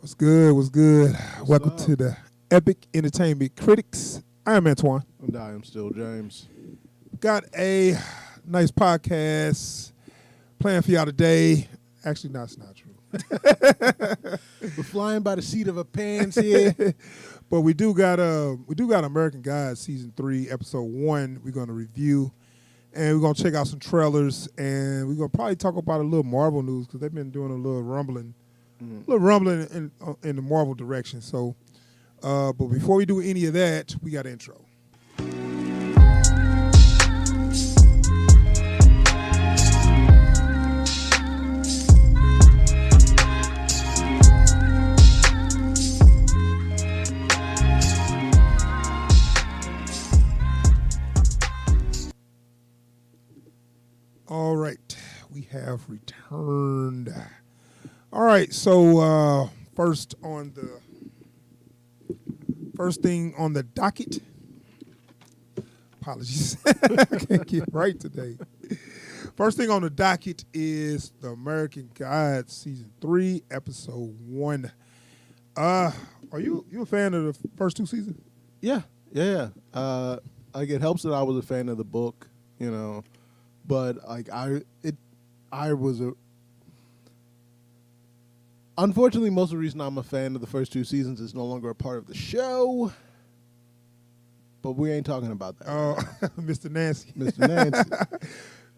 What's good? What's good? What's Welcome up? to the Epic Entertainment Critics. I am Antoine. And I am still James. Got a nice podcast planned for y'all today. Actually, no, it's not true. We're flying by the seat of our pants here. But we do got American Gods season 3, episode 1. We're gonna review, and we're gonna check out some trailers, and we're gonna probably talk about a little Marvel news because they've been doing a little rumbling in the Marvel direction. So, but before we do any of that, we got an intro. All right, we have returned. All right, so first thing on the docket. Apologies, I can't get right today. First thing on the docket is the American Gods season 3, episode 1. Are you a fan of the first 2 seasons? Yeah. Like it helps that I was a fan of the book, but like I was a. Unfortunately, most of the reason I'm a fan of the first 2 seasons is no longer a part of the show. But we ain't talking about that. Oh, Mr. Nancy. Mr. Nancy.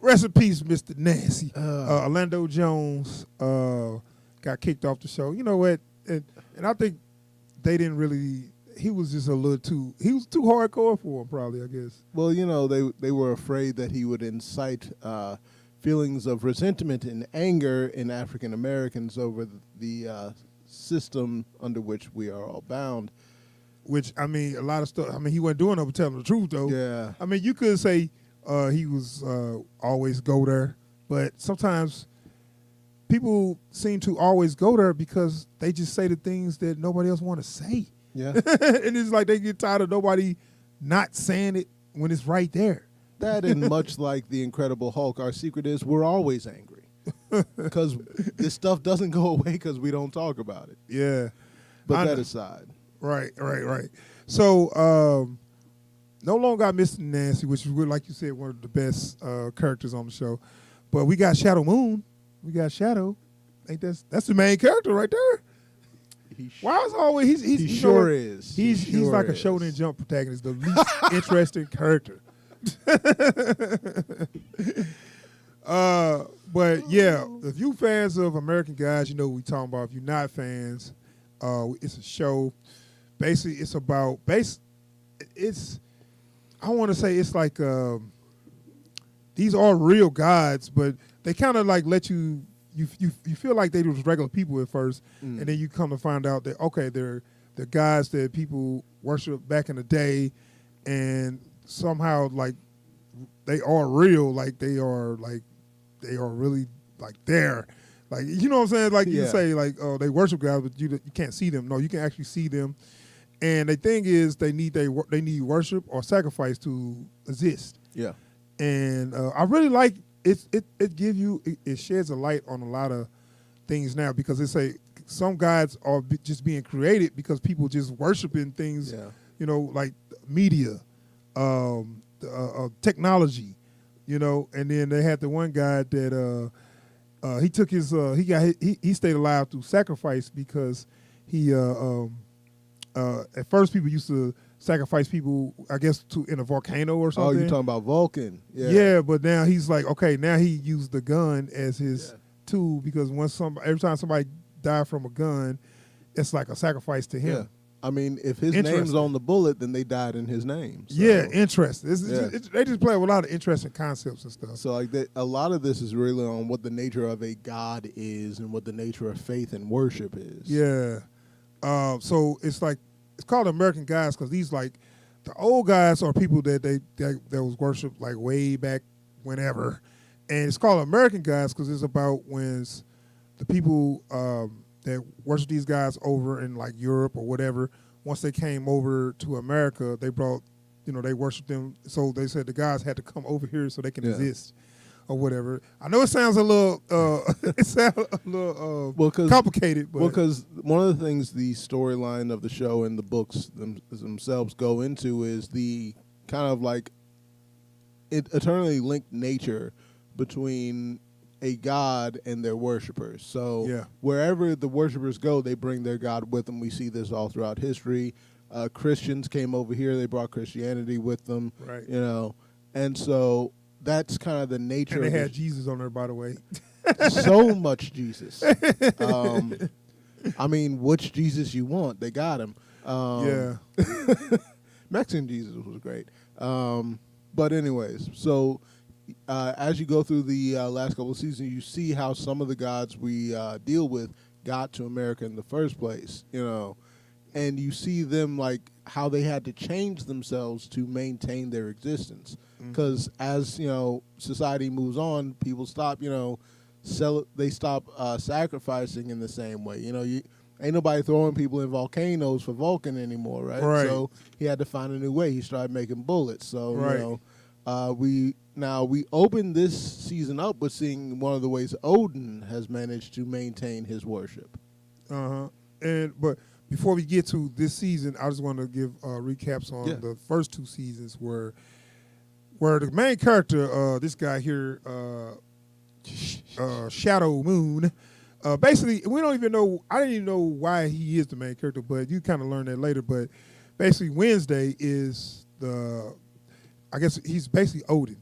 Rest in peace, Mr. Nancy. Orlando Jones got kicked off the show. You know what? And I think they didn't really. He was just a little too. He was too hardcore for him, probably. I guess. Well, they were afraid that he would incite feelings of resentment and anger in African Americans over the system under which we are all bound. Which, I mean, a lot of stuff. I mean, he wasn't doing it, but telling the truth, though. Yeah. I mean, you could say he was always go there, but sometimes people seem to always go there because they just say the things that nobody else want to say. Yeah. And it's like they get tired of nobody not saying it when it's right there. That and much like the Incredible Hulk, our secret is we're always angry because this stuff doesn't go away because we don't talk about it. Yeah. But that aside. Right. So, no longer got Mr. Nancy, which is, like you said, one of the best characters on the show. But we got Shadow Moon. We got Shadow. That's the main character right there. Why is always he sure is. He's like a Shonen Jump protagonist, the least interesting character. But yeah, if you fans of American Gods, you know what we talking about. If you're not fans, it's a show. Basically, it's about I want to say it's like these are real gods, but they kind of like let you feel like they was regular people at first, and then you come to find out that okay, they're gods that people worship back in the day, and somehow like they are real, like they are really like there. Like, you know what I'm saying? Like, you say, like, oh, they worship God, but you can't see them. No, you can actually see them. And the thing is, they need worship or sacrifice to exist. Yeah. And I really like it sheds a light on a lot of things now, because they say some gods are just being created because people just worshiping things, like media, technology, and then they had the one god that he took his he stayed alive through sacrifice, because he at first people used to sacrifice people, I guess, in a volcano or something. Oh, you're talking about Vulcan. Yeah, but now he's like, okay, now he used the gun as his tool, because every time somebody died from a gun, it's like a sacrifice to him. Yeah. I mean, if his name's on the bullet, then they died in his name. So. Yeah, interesting. They just play with a lot of interesting concepts and stuff. So like a lot of this is really on what the nature of a god is and what the nature of faith and worship is. Yeah. So it's called American Gods because these, like, the old guys are people that was worshipped like way back whenever, and it's called American Gods because it's about when the people that worship these guys over in like Europe or whatever, once they came over to America, they brought, they worshiped them. So they said the guys had to come over here so they can exist. or whatever. I know it sounds a little complicated, but because one of the things the storyline of the show and the books themselves go into is the kind of like eternally linked nature between a god and their worshipers. So wherever the worshipers go, they bring their god with them. We see this all throughout history. Christians came over here; they brought Christianity with them. Right. And so that's kind of the nature. And they had Jesus on there, by the way. So much Jesus. I mean, which Jesus you want? They got him. Mexican Jesus was great. But anyways, so as you go through the last couple of seasons, you see how some of the gods we deal with got to America in the first place, and you see them like how they had to change themselves to maintain their existence. Because as society moves on, people stop they stop sacrificing in the same way. Ain't nobody throwing people in volcanoes for Vulcan anymore, right? So he had to find a new way. He started making bullets. So we open this season up with seeing one of the ways Odin has managed to maintain his worship. But before we get to this season, I just want to give recaps on the first two seasons where the main character, this guy here, Shadow Moon, basically we don't even know. I didn't even know why he is the main character, but you kind of learn that later. But basically, Wednesday is I guess he's basically Odin,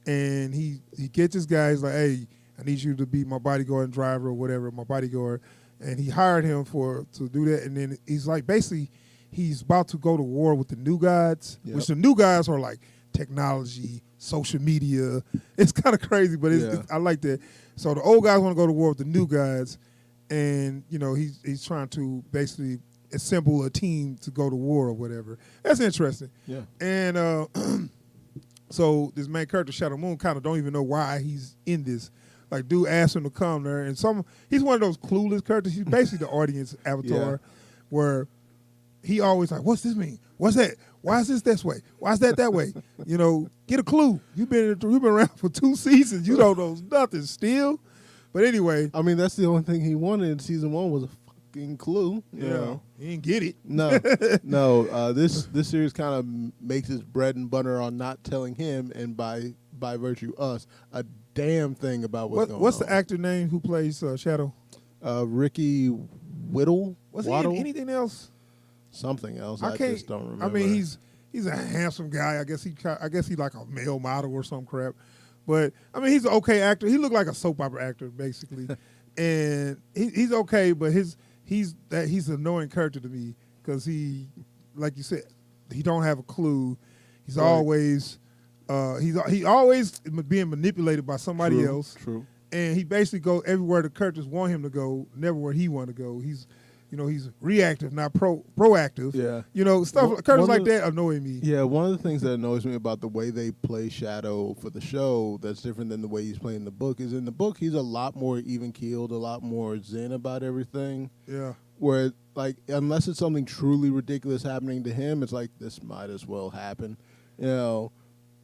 and he gets this guy. He's like, hey, I need you to be my bodyguard and driver or whatever, my bodyguard. And he hired him to do that. And then he's like, basically, he's about to go to war with the new gods, which the new gods are like technology, social media. It's kind of crazy, but I like that. So the old guys want to go to war with the new gods, and he's trying to basically assemble a team to go to war or whatever. That's interesting. Yeah. And so this main character, Shadow Moon, kind of don't even know why he's in this. Like, dude asked him to come there, and he's one of those clueless characters. He's basically the audience avatar, where he always like, what's this mean? What's that? Why is this way? Why is that way? Get a clue. You've been around for 2 seasons. You don't know nothing still. But anyway. I mean, that's the only thing he wanted in season 1 was a fucking clue. You know? He didn't get it. No. This series kind of makes its bread and butter on not telling him, and by virtue us, a damn thing about what's going on. What's the actor name who plays Shadow? Ricky Whittle. Was he in anything else? Something else. I just don't remember. I mean, he's a handsome guy. I guess he's like a male model or some crap. But I mean, he's an okay actor. He looked like a soap opera actor basically, and he's okay. But he's an annoying character to me because he, like you said, he don't have a clue. He's always. He always being manipulated by somebody else. True. And he basically goes everywhere the characters want him to go, never where he want to go. He's reactive, not proactive. Yeah. Characters like that annoy me. Yeah, one of the things that annoys me about the way they play Shadow for the show that's different than the way he's playing the book is in the book he's a lot more even-keeled, a lot more zen about everything. Yeah. Where, like, unless it's something truly ridiculous happening to him, it's like, this might as well happen.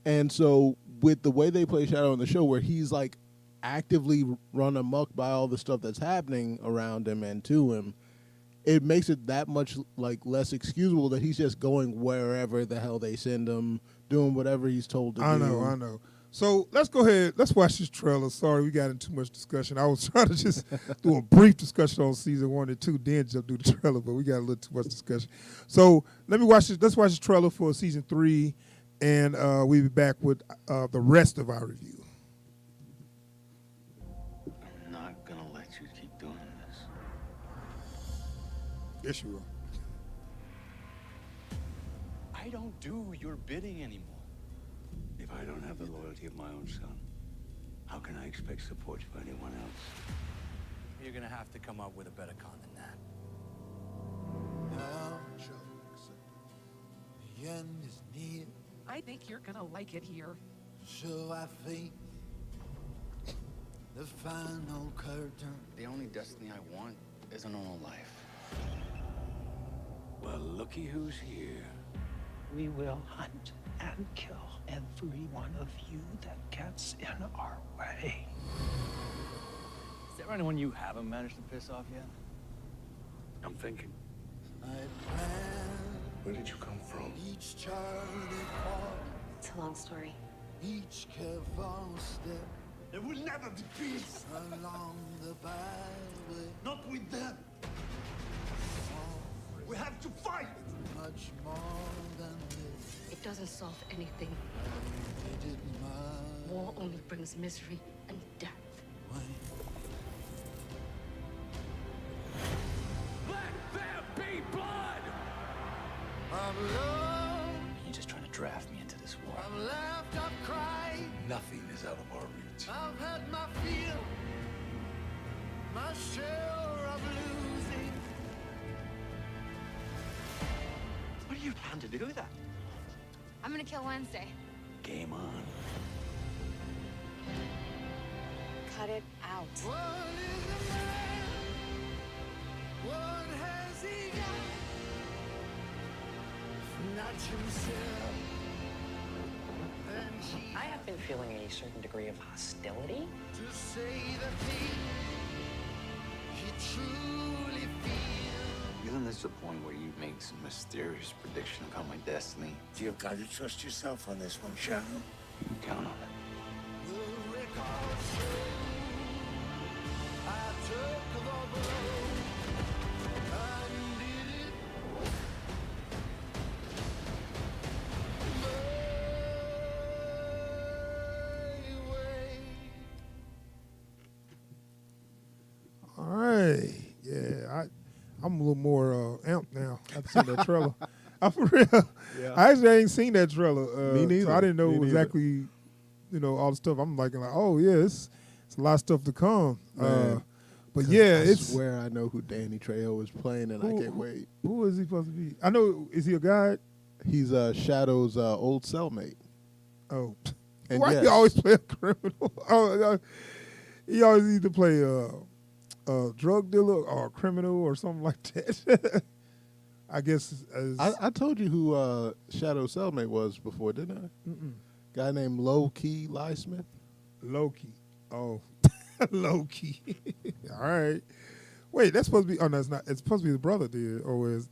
And so with the way they play Shadow in the show, where he's like actively run amok by all the stuff that's happening around him and to him, it makes it that much like less excusable that he's just going wherever the hell they send him, doing whatever he's told to do. I know. So let's go ahead. Let's watch this trailer. Sorry, we got into too much discussion. I was trying to just do a brief discussion on season 1 and 2, then jump through the trailer, but we got a little too much discussion. So let's watch this trailer for season 3. And we'll be back with the rest of our review. I'm not going to let you keep doing this. Yes, you will. I don't do your bidding anymore. If I don't have the loyalty of my own son, how can I expect support from anyone else? You're going to have to come up with a better con than that. The end is near. I think you're gonna like it here. So I face the final curtain. The only destiny I want is a normal life. Well, looky who's here. We will hunt and kill every one of you that gets in our way. Is there anyone you haven't managed to piss off yet? I'm thinking. I plan Where did you come from? each charted path, It's a long story. each careful step There will never be peace. along the byway. Not with them. We have to fight. Much more than this. It doesn't solve anything. Needed my War only brings misery and death. way. Let there be blood. I've loved, You're just trying to draft me into this war. I've laughed, I've cried. Nothing is out of our reach. I've had my fill, my share of losing. What do you plan to do with that? I'm gonna kill Wednesday. Game on. Cut it out. What is a man? What has he got? Not himself. And he I have been feeling a certain degree of hostility. to say the thing he truly feels. Isn't this the point where you make some mysterious prediction about my destiny? You've got to trust yourself on this one, Shadow. You can count on it. The record shows I took the blow and did it my way. All right. Yeah, I'm a little more amped now. I've seen that trailer. I'm for real. Yeah. I actually ain't seen that trailer. Me neither. So I didn't know Me neither. exactly, all the stuff. I'm like, oh yeah, it's a lot of stuff to come. Man. But yeah, I it's swear I know who Danny Trejo is playing, and I can't wait. Who is he supposed to be? I know. Is he a guy? He's Shadow's old cellmate. Oh, And why yes. he always play a criminal? He always either play a drug dealer or a criminal or something like that. I guess. I told you who Shadow's cellmate was before, didn't I? Guy named Low Key Liesman. Loki. Oh, Loki. All right. Wait, that's supposed to be. Oh no, it's not. It's supposed to be his brother, then, or is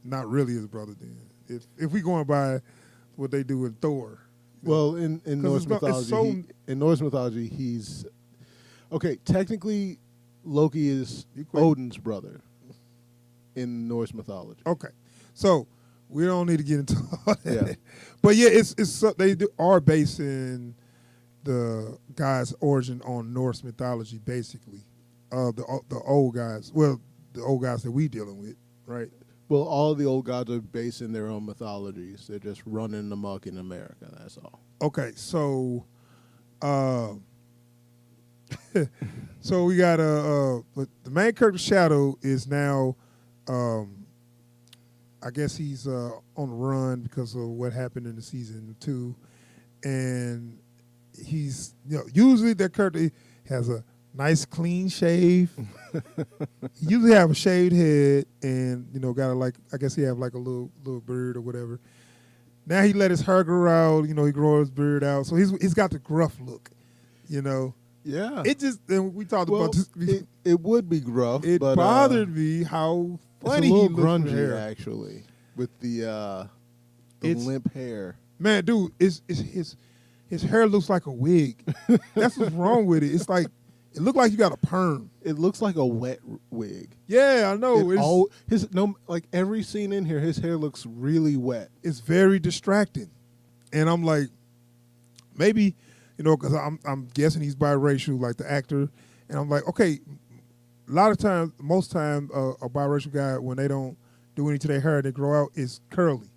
not really his brother? Then, if we going by what they do in Thor. Well, in Norse it's mythology, in Norse mythology, he's okay. Technically, Loki is Odin's brother in Norse mythology. Okay, so we don't need to get into all that. Yeah. But yeah, they are basing the guy's origin on Norse mythology, basically. The old guys, well, the old guys that we dealing with, right? Well, all the old gods are based in their own mythologies. They're just running amok in America. That's all. Okay, so, so we got but the main character Shadow is now, I guess he's on the run because of what happened in the season 2, and he's usually that character has a nice clean shave. He usually have a shaved head and got I guess he have like a little beard or whatever. Now he let his hair grow out, he grow his beard out. So he's got the gruff look, Yeah. It just, and we talked well, about this. it would be gruff. It but, bothered me how funny it's a he little looked with grungy, hair. actually, with the It's- limp hair. Man, dude, his hair looks like a wig. That's what's wrong with it. It's like, it looked like you got a perm. It looks like a wet wig. Yeah, I know. Like every scene in here, his hair looks really wet. It's very distracting. And I'm like, maybe, because I'm guessing he's biracial, like the actor. And I'm like, okay, most time, a biracial guy, when they don't do anything to their hair, they grow out, is curly,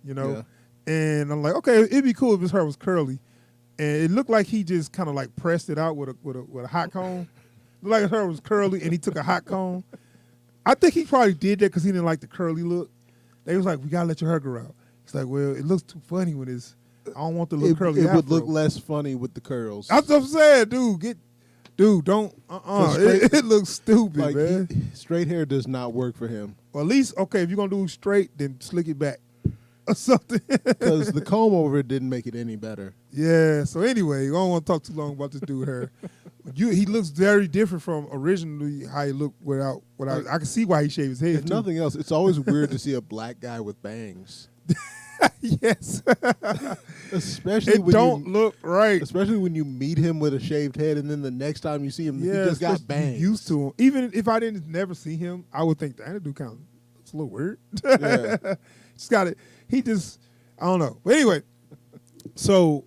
Yeah. And I'm like, okay, it'd be cool if his hair was curly. And it looked like he just kind of like pressed it out with a hot comb. Looked like his hair was curly, and he took a hot comb. I think he probably did that because he didn't like the curly look. They was like, we gotta let your hair grow out. It's like, well, it looks too funny when it's. I don't want the little curly. It would afro. look less funny with the curls. That's what I'm saying, dude. Don't. It looks stupid, Like man. straight hair does not work for him. Well, at least, okay, if you're gonna do it straight, then slick it back. or something. Because the comb over it didn't make it any better. Yeah. So anyway, I don't want to talk too long about this dude here. He looks very different from originally how he looked without. I can see why he shaved his head. If nothing else, it's always weird to see a black guy with bangs. Yes. Especially It when don't you, look right. especially when you meet him with a shaved head, and then the next time you see him, he just got especially bangs. you used to him. Even if I didn't never see him, I would think that dude kind of looks a little weird. Yeah. Just got it. He just, I don't know. But anyway, so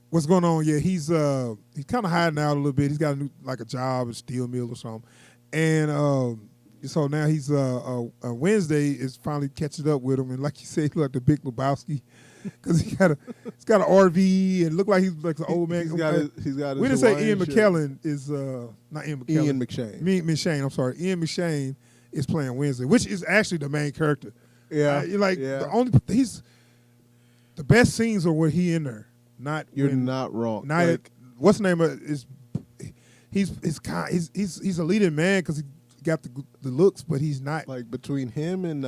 what's going on? Yeah, he's kind of hiding out a little bit. He's got a new a job at steel mill or something, and so now he's Wednesday is finally catching up with him, and like you said, he look like the Big Lebowski. Because he's got an RV and look like he's like an old man. He's got his We didn't say Ian Hawaiian shirt. McKellen is not Ian McKellen. Ian McShane. McShane. I'm sorry. Ian McShane is playing Wednesday, which is actually the main character. Yeah, the best scenes are when he in there. Not You're when, not wrong. Not Like, what's the name of it? Is he's a leading man because he got the looks, but he's not. like between him and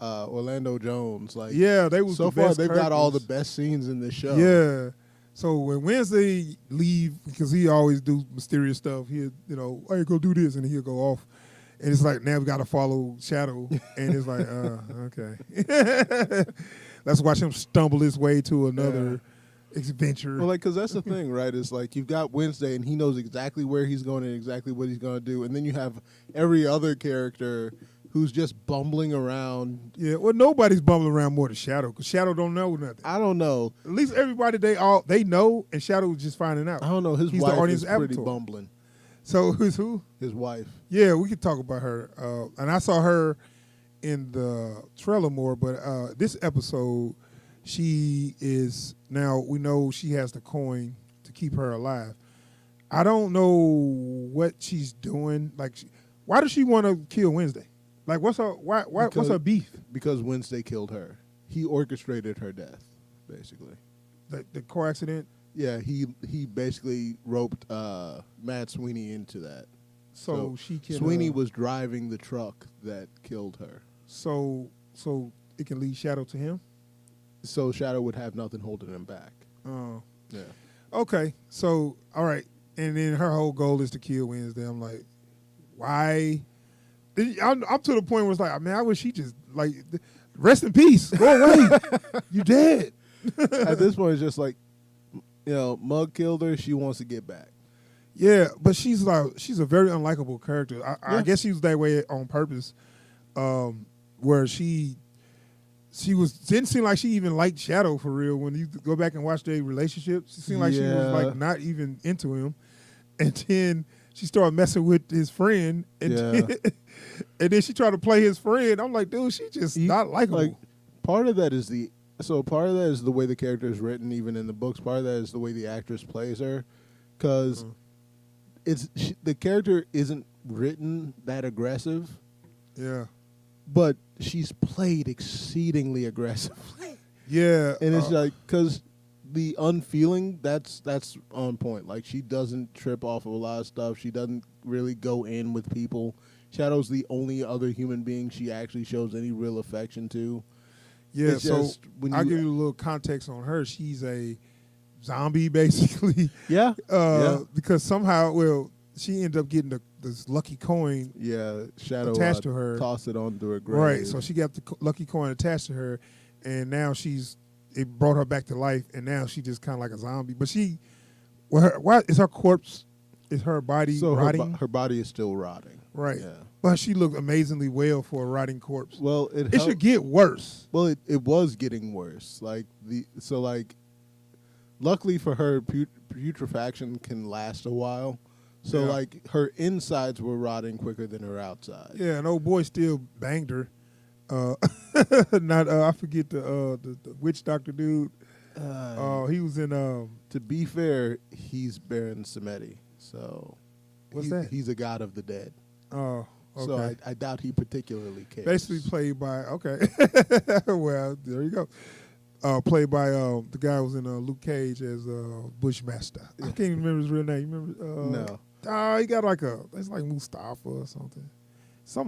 Orlando Jones, like Yeah, they was so the far best they've got all the characters. best scenes in this show. Yeah. So when Wednesday leave, because he always do mysterious stuff, he'll, hey, go do this, and he'll go off. And it's like, now we got to follow Shadow. And it's like, okay. Let's watch him stumble his way to another adventure. Well, because that's the thing, right? It's like you've got Wednesday, and he knows exactly where he's going and exactly what he's going to do. And then you have every other character who's just bumbling around. Yeah, well, nobody's bumbling around more than Shadow, because Shadow don't know nothing. I don't know. At least everybody, they know, and Shadow was just finding out. I don't know. His He's the wife audience is pretty avatar. bumbling. So who's who? His wife. Yeah, we could talk about her. And I saw her in the trailer more, but this episode, she is, now we know she has the coin to keep her alive. I don't know what she's doing. Like, why does she want to kill Wednesday? Like, what's her beef? Because Wednesday killed her. He orchestrated her death, basically. The car accident? Yeah, he basically roped Matt Sweeney into that. So she can. Sweeney was driving the truck that killed her. So it can lead Shadow to him? So Shadow would have nothing holding him back. Oh. Yeah. Okay. So, all right. And then her whole goal is to kill Wednesday. I'm like, why? I'm to the point where it's like, man, I wish he just, like, rest in peace. Go away. You dead. At this point, it's just like, Mug killed her. She wants to get back. Yeah, but she's a very unlikable character. I guess she was that way on purpose, where she didn't seem like she even liked Shadow for real. When you go back and watch their relationship, she seemed like she was like not even into him, and then she started messing with his friend, and then she tried to play his friend. I'm like, dude, she just not likable. Like, part of that is the way the character is written, even in the books. Part of that is the way the actress plays her, because the character isn't written that aggressive. Yeah. But she's played exceedingly aggressive. Yeah. And it's like, because the unfeeling, that's on point. Like, she doesn't trip off of a lot of stuff. She doesn't really go in with people. Shadow's the only other human being she actually shows any real affection to. Yeah, It's so just when I'll give you a little context on her. She's a zombie, basically. Yeah. Because somehow, she ended up getting this lucky coin. Yeah, Shadow attached to her. Tossed it onto her grave. Right, so she got the lucky coin attached to her, and now it brought her back to life, and now she just kind of like a zombie. But why is her corpse, is her body rotting? Her body is still rotting. Right. Yeah. But she looked amazingly well for a rotting corpse. Well, it should get worse. Well, it was getting worse. Luckily for her, putrefaction can last a while. So her insides were rotting quicker than her outside. Yeah, and old boy still banged her. I forget the witch doctor dude. He was in. To be fair, he's Baron Samedi, so what's that? He's a god of the dead. Oh, okay. So I doubt he particularly cares. Basically played by well, there you go. Played by the guy who was in Luke Cage as Bushmaster. I can't even remember his real name. You remember? No. He got it's like Mustafa or something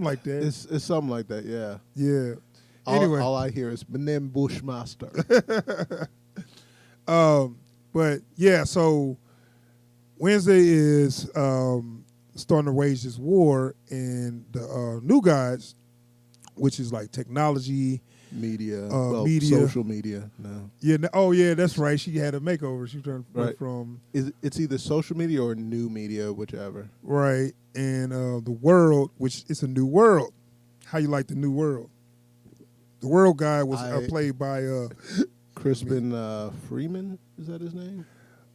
like that. It's something like that. Yeah. Yeah. Anyway. all I hear is Benem Bushmaster. But yeah, so Wednesday is starting to wage this war, and the New Gods, which is like technology, media, media. social media. No, Yeah. Oh, yeah. That's right. She had a makeover. She turned Right. from it's either social media or new media, whichever. right, and the world, which it's a new world. How you like the new world? The world guy was played by Crispin Freeman. Is that his name?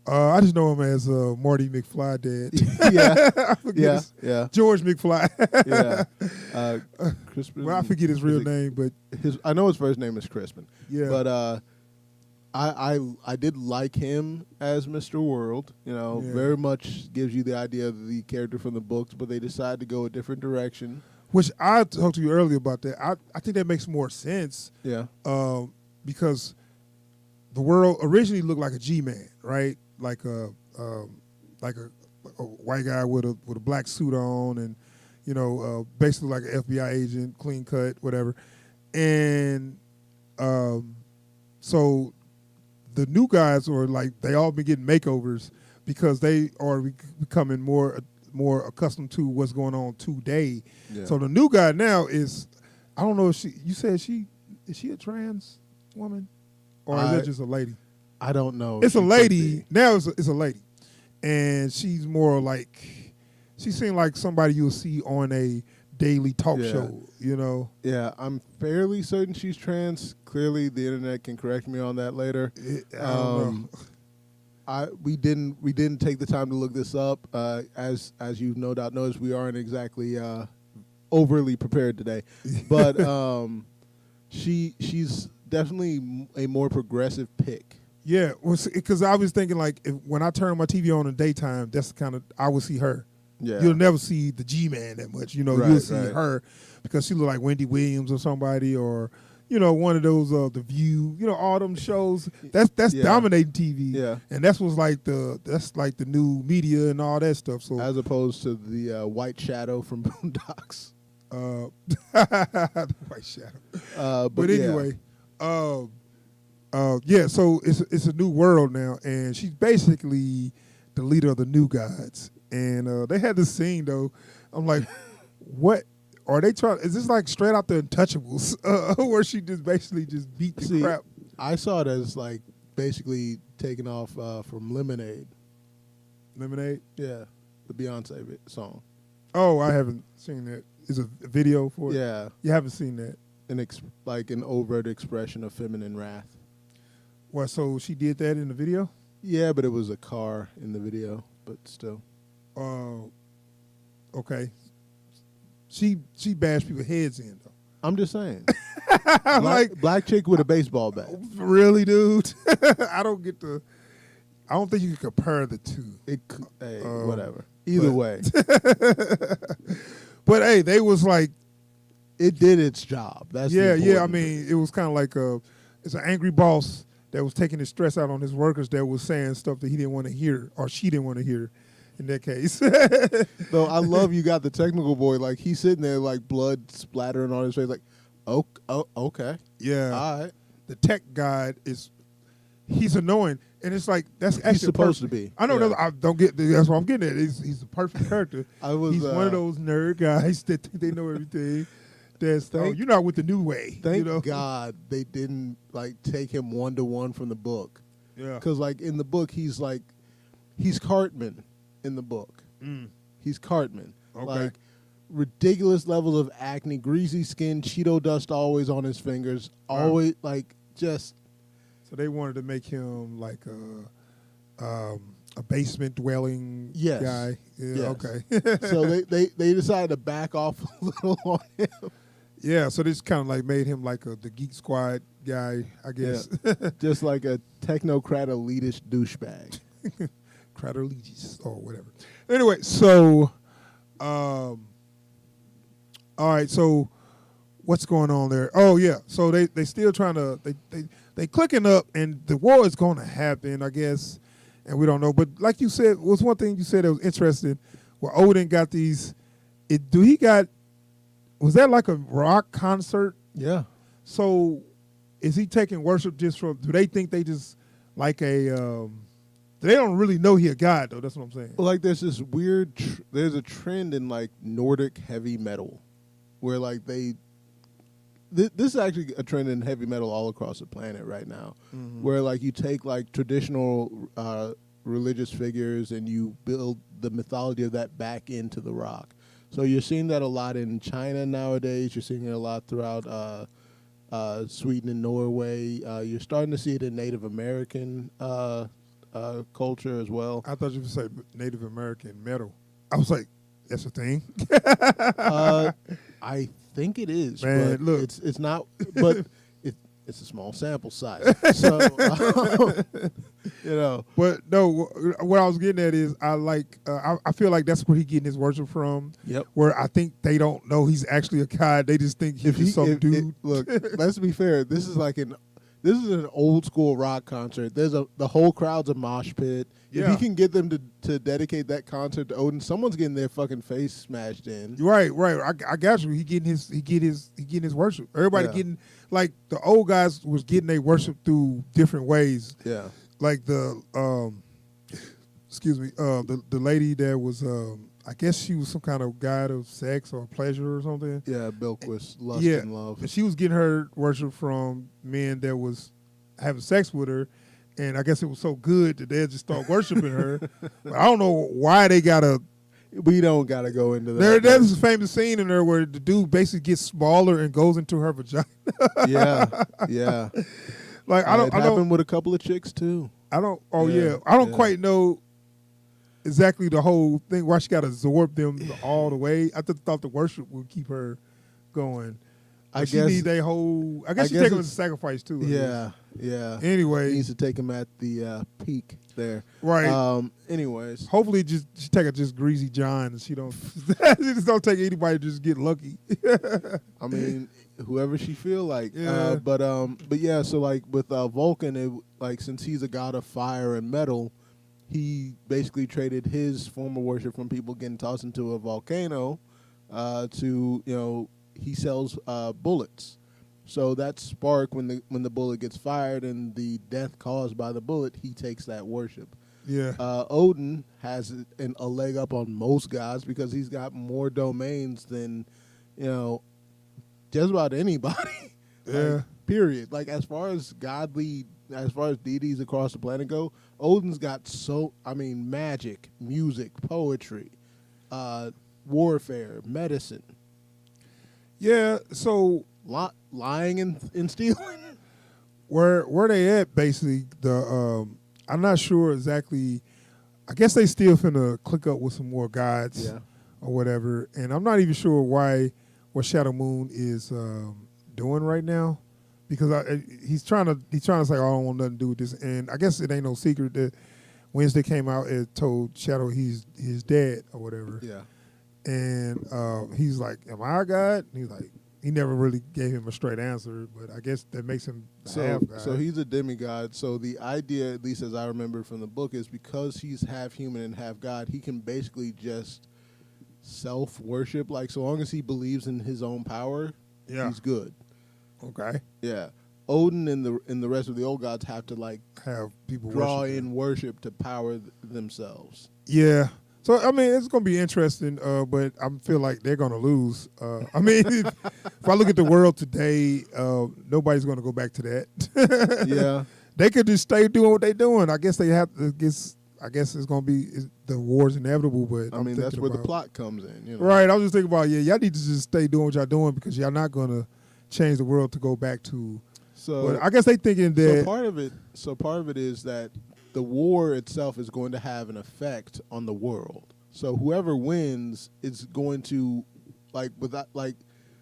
I just know him as Marty McFly dad. Yeah, I forget yeah. George McFly. Yeah. Crispin. Well, I forget his real is it- name, but I know his first name is Crispin. yeah. But I did like him as Mr. World. You know, Yeah. very much gives you the idea of the character from the books, but they decided to go a different direction. Which I talked to you earlier about that. I think that makes more sense Yeah. because the world originally looked like a G-man, right? Like a white guy with a black suit on, and basically like an FBI agent, clean cut, whatever. And so the new guys are like they all been getting makeovers because they are becoming more accustomed to what's going on today. Yeah. So the new guy now is, I don't know if you said is she a trans woman or is that just a lady? I don't know. It's a She could lady. be. Now it's a lady. And she's more like, she seemed like somebody you'll see on a daily talk Yeah. show, Yeah, I'm fairly certain she's trans. Clearly, the internet can correct me on that later. I don't know. We didn't take the time to look this up. As you no doubt noticed, we aren't exactly overly prepared today, but she's definitely a more progressive pick. Yeah, because I was thinking like when I turn my TV on in the daytime, that's I would see her. Yeah, You'll never see the G-Man that much. Right, you'll see right. her because she look like Wendy Williams or somebody, or one of those The View. All them shows. That's Yeah. dominating TV. Yeah. and that's the new media and all that stuff. So as opposed to the White Shadow from Boondocks. the White Shadow. But yeah. anyway, yeah. So it's a new world now, and she's basically the leader of the New Gods. And they had this scene though. I'm like, what are they trying? Is this like straight out the Untouchables, where she just basically just beat the crap? I saw it as like basically taken off from Lemonade. Lemonade. Yeah, the Beyonce song. Oh, I haven't seen that. Is a video for it? Yeah, You haven't seen that. like an overt expression of feminine wrath. What? So she did that in the video? Yeah, but it was a car in the video, but still. Okay. She bashed people's heads in though. I'm just saying. I'm like, black chick with a baseball bat. really, dude? I don't think you can compare the two. Hey, whatever. Either way, But hey, they was like, it did its job. That's the yeah. I important mean, it was kind of like it's an angry boss that was taking his stress out on his workers that was saying stuff that he didn't want to hear or she didn't want to hear. In that case, Though I love you got the technical boy. Like he's sitting there like blood splattering on his face. Like, oh, okay, yeah. all right. The tech guy he's annoying, and it's like that's actually He's supposed to be. I know. Yeah. I don't get. That's what I'm getting at. He's the perfect character. He's one of those nerd guys that think they know everything. That's you're not with the new way. Thank God they didn't like take him 1-to-1 from the book. Yeah. Because like in the book he's Cartman in the book. He's Cartman. Okay. Like ridiculous levels of acne, greasy skin, Cheeto dust always on his fingers, always like just. So they wanted to make him like a basement dwelling Yes. guy. Yeah. Yes. Okay. So they decided to back off a little on him. Yeah. So this kind of like made him like the Geek Squad guy, I guess. Just like a technocrat elitist douchebag. Craterlegies or whatever. Anyway, so all right, so what's going on there? Oh yeah, so they still trying to they clicking up, and the war is going to happen, I guess, and we don't know. But like you said, was one thing you said that was interesting. Where Odin got these, was that like a rock concert? Yeah. So, is he taking worship just from? Do they think they just like a? They don't really know he a god though. That's what I'm saying. Well, like there's this weird. There's a trend in like Nordic heavy metal, where like they. This is actually a trend in heavy metal all across the planet right now, where like you take like traditional religious figures and you build the mythology of that back into the rock. So you're seeing that a lot in China nowadays. You're seeing it a lot throughout Sweden and Norway. You're starting to see it in Native American culture as well. I thought you would say Native American metal. I was like, that's a thing. I think it is, Man, but look. it's not. But it's a small sample size, so you know. But no, what I was getting at is I feel like that's where he getting his worship from. Yep. Where I think they don't know he's actually a god. They just think he's just some dude. Look, let's be fair. This is an old school rock concert. The whole crowd's a mosh pit. If Yeah. he can get them to dedicate that concert to Odin, someone's getting their fucking face smashed in. Right. I got you. He getting his worship. Everybody Yeah. getting like the old guys was getting their worship through different ways. Yeah. Like the the lady that was I guess she was some kind of god of sex or pleasure or something. Yeah, Bilquis, lust Yeah, and love. and she was getting her worship from men that was having sex with her, and I guess it was so good that they just start worshiping her. But I don't know why they gotta. We don't gotta go into that. There's a famous scene in there where the dude basically gets smaller and goes into her vagina. yeah. Like It I happened don't. with a couple of chicks too. I don't. Oh Yeah, yeah, I don't yeah. quite know exactly the whole thing. Why she got to absorb them all the way. I thought the worship would keep her going. I She guess- need they whole. I guess she guess take them as it's- a sacrifice too. I Yeah. guess. Anyway, He needs to take him at the peak there. right. Anyways, Hopefully, she take a just greasy John, and she don't. She just don't take anybody. Just get lucky. I mean, whoever she feel like. Yeah. But yeah. So like with Vulcan, since he's a god of fire and metal, he basically traded his form of worship from people getting tossed into a volcano to he sells bullets. So that spark when the bullet gets fired and the death caused by the bullet, he takes that worship. Yeah. Odin has a leg up on most gods because he's got more domains than just about anybody. Yeah. Period. Like as far as deities across the planet go, Odin's got magic, music, poetry, warfare, medicine, Yeah. So lying and stealing. where they at basically I'm not sure exactly. I guess they still finna click up with some more gods or whatever, and I'm not even sure what Shadow Moon is doing right now, because he's trying to say, oh, I don't want nothing to do with this, and I guess it ain't no secret that Wednesday came out and told Shadow he's dead or whatever. Yeah. And he's like, am I a god? And he's like, he never really gave him a straight answer, but I guess that makes him half god. So he's a demigod. So the idea, at least as I remember from the book, is because he's half human and half god, he can basically just self-worship. Like, so long as he believes in his own power, he's good. Okay. Yeah. Odin and the rest of the old gods have to Have people draw worship in him. worship to power themselves. Yeah. So I mean, it's gonna be interesting, but I feel like they're gonna lose. I mean, if I look at the world today, nobody's gonna go back to that. Yeah. They could just stay doing what they're doing. I guess they have to. I guess it's gonna be the war's inevitable. But I mean, that's where the plot comes in. Right. I was just thinking about y'all need to just stay doing what y'all doing because y'all not gonna change the world to go back to. So But I guess they thinking that. So part of it is that the war itself is going to have an effect on the world. So whoever wins is going to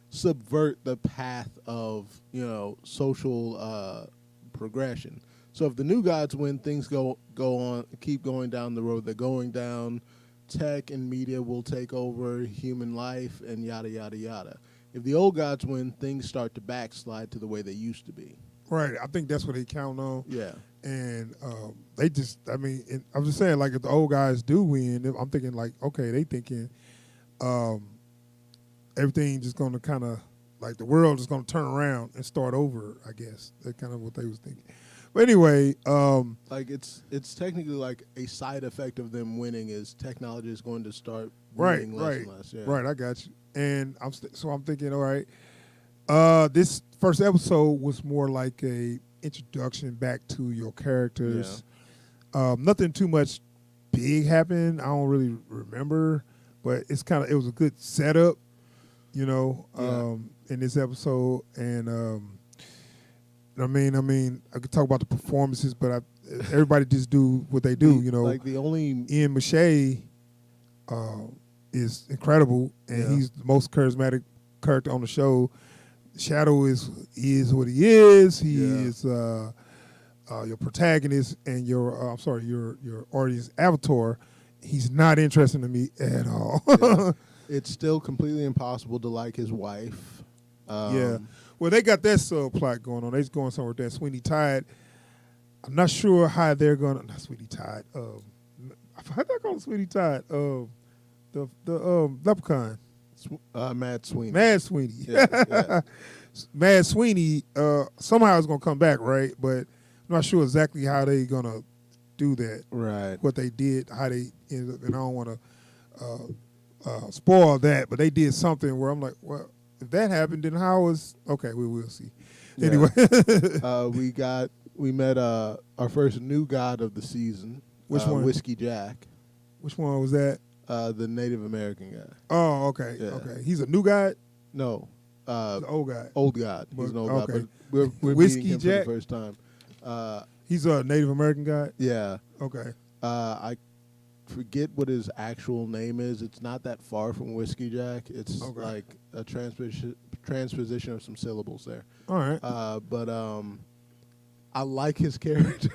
subvert the path of social progression. So if the new gods win, things keep going down the road they're going down. Tech and media will take over human life and yada yada yada. If the old gods win, things start to backslide to the way they used to be. Right. I think that's what they count on. Yeah. And they just, I mean, I'm just saying, like, if the old guys do win, I'm thinking, like, okay, they thinking everything just going to kind of like the world is going to turn around and start over. I guess that's kind of what they was thinking. But anyway, like it's technically like a side effect of them winning is technology is going to start right, winning less and less. Yeah. right. I got you. And I'm thinking, all right. This first episode was more like a introduction back to your characters. Yeah. Nothing too much big happened. I don't really remember, but it was a good setup, in this episode. And I mean, I could talk about the performances, but everybody just do what they do, Like the only Ian McShay is incredible, and he's the most charismatic character on the show. Shadow is what he is. He is your protagonist and your audience avatar. He's not interesting to me at all. Yeah. It's still completely impossible to like his wife. Well, they got that subplot going on. They're going somewhere with that Sweeney Todd. I'm not sure how they're going to... Not Sweeney Todd. How they call Sweeney Todd? The Leprechaun. Mad Sweeney. Mad Sweeney. Yeah. Mad Sweeney somehow is going to come back, right? But I'm not sure exactly how they going to do that. Right. What they did, how they ended up. And I don't want to spoil that, but they did something where I'm like, well, if that happened, then how was... Okay, we will see. Yeah. Anyway. We met our first new god of the season. Which one? Whiskey Jack. Which one was that? The Native American guy. Oh, okay. Yeah. Okay. He's a new god? No. The old guy. Old god. He's an old god. Okay. But we're Whiskey meeting him Jack? for the first time. He's a Native American guy? Yeah. Okay. I forget what his actual name is. It's not that far from Whiskey Jack. It's like a transposition of some syllables there. All right. But I like his character.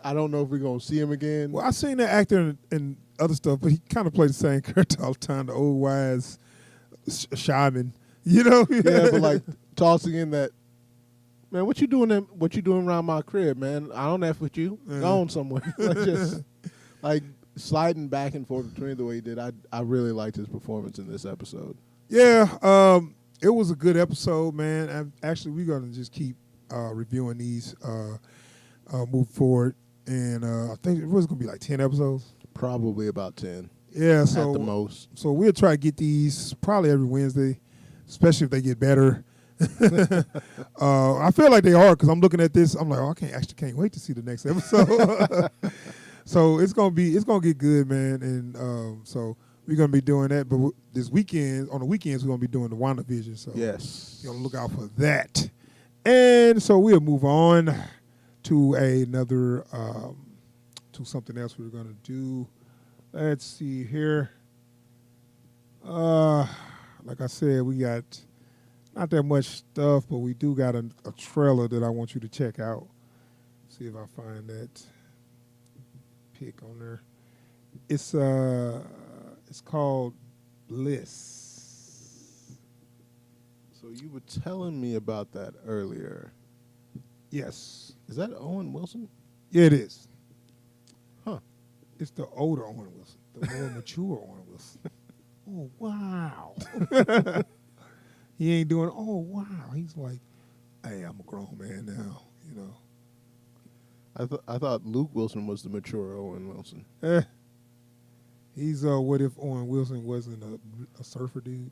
I don't know if we're going to see him again. Well, I've seen that actor in other stuff, but he kind of plays the same character all the time, the old wise shaman. Yeah, but like tossing in that, man, what you doing around my crib, man? I don't F with you. Go on somewhere. like sliding back and forth between the way he did. I really liked his performance in this episode. Yeah, it was a good episode, man. Actually, we're going to just keep reviewing these move forward. And I think it was going to be like 10 episodes. Probably about 10. Yeah, so at the most. So we'll try to get these probably every Wednesday, especially if they get better. I feel like they are because I'm looking at this. I'm like, I can't wait to see the next episode. So it's gonna get good, man. And so we're gonna be doing that. But on the weekends, we're gonna be doing the WandaVision. So yes, you're gonna look out for that. And so we'll move on to another to something else we're gonna do. Let's see here. Like I said, we got not that much stuff, but we do got a trailer that I want you to check out. See if I find that pic on there. It's called Bliss. So you were telling me about that earlier. Yes. Is that Owen Wilson? Yeah, it is. Huh. It's the older Owen Wilson, the more mature Owen Wilson. Oh, wow. He ain't doing, oh, wow. He's like, hey, I'm a grown man now, you know. I thought Luke Wilson was the mature Owen Wilson. He's what if Owen Wilson wasn't a surfer dude?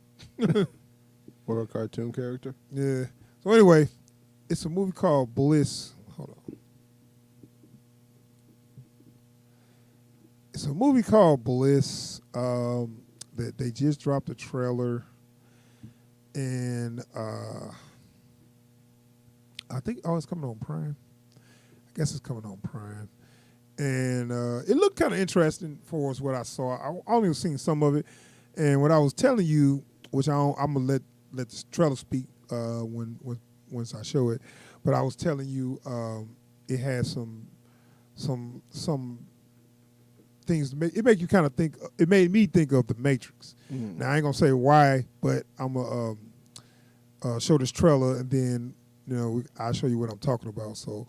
Or a cartoon character? Yeah. So anyway, it's a movie called Bliss. Hold on. It's a movie called Bliss that they just dropped a trailer. And I think, it's coming on Prime. I guess it's coming on Prime. And it looked kind of interesting for us, what I saw. I only seen some of it. And what I was telling you, which I'm going to let the trailer speak once I show it. But I was telling you it has some things. It make you kind of think. It made me think of The Matrix. Mm. Now I ain't gonna say why, but I'm gonna show this trailer, and then I'll show you what I'm talking about. So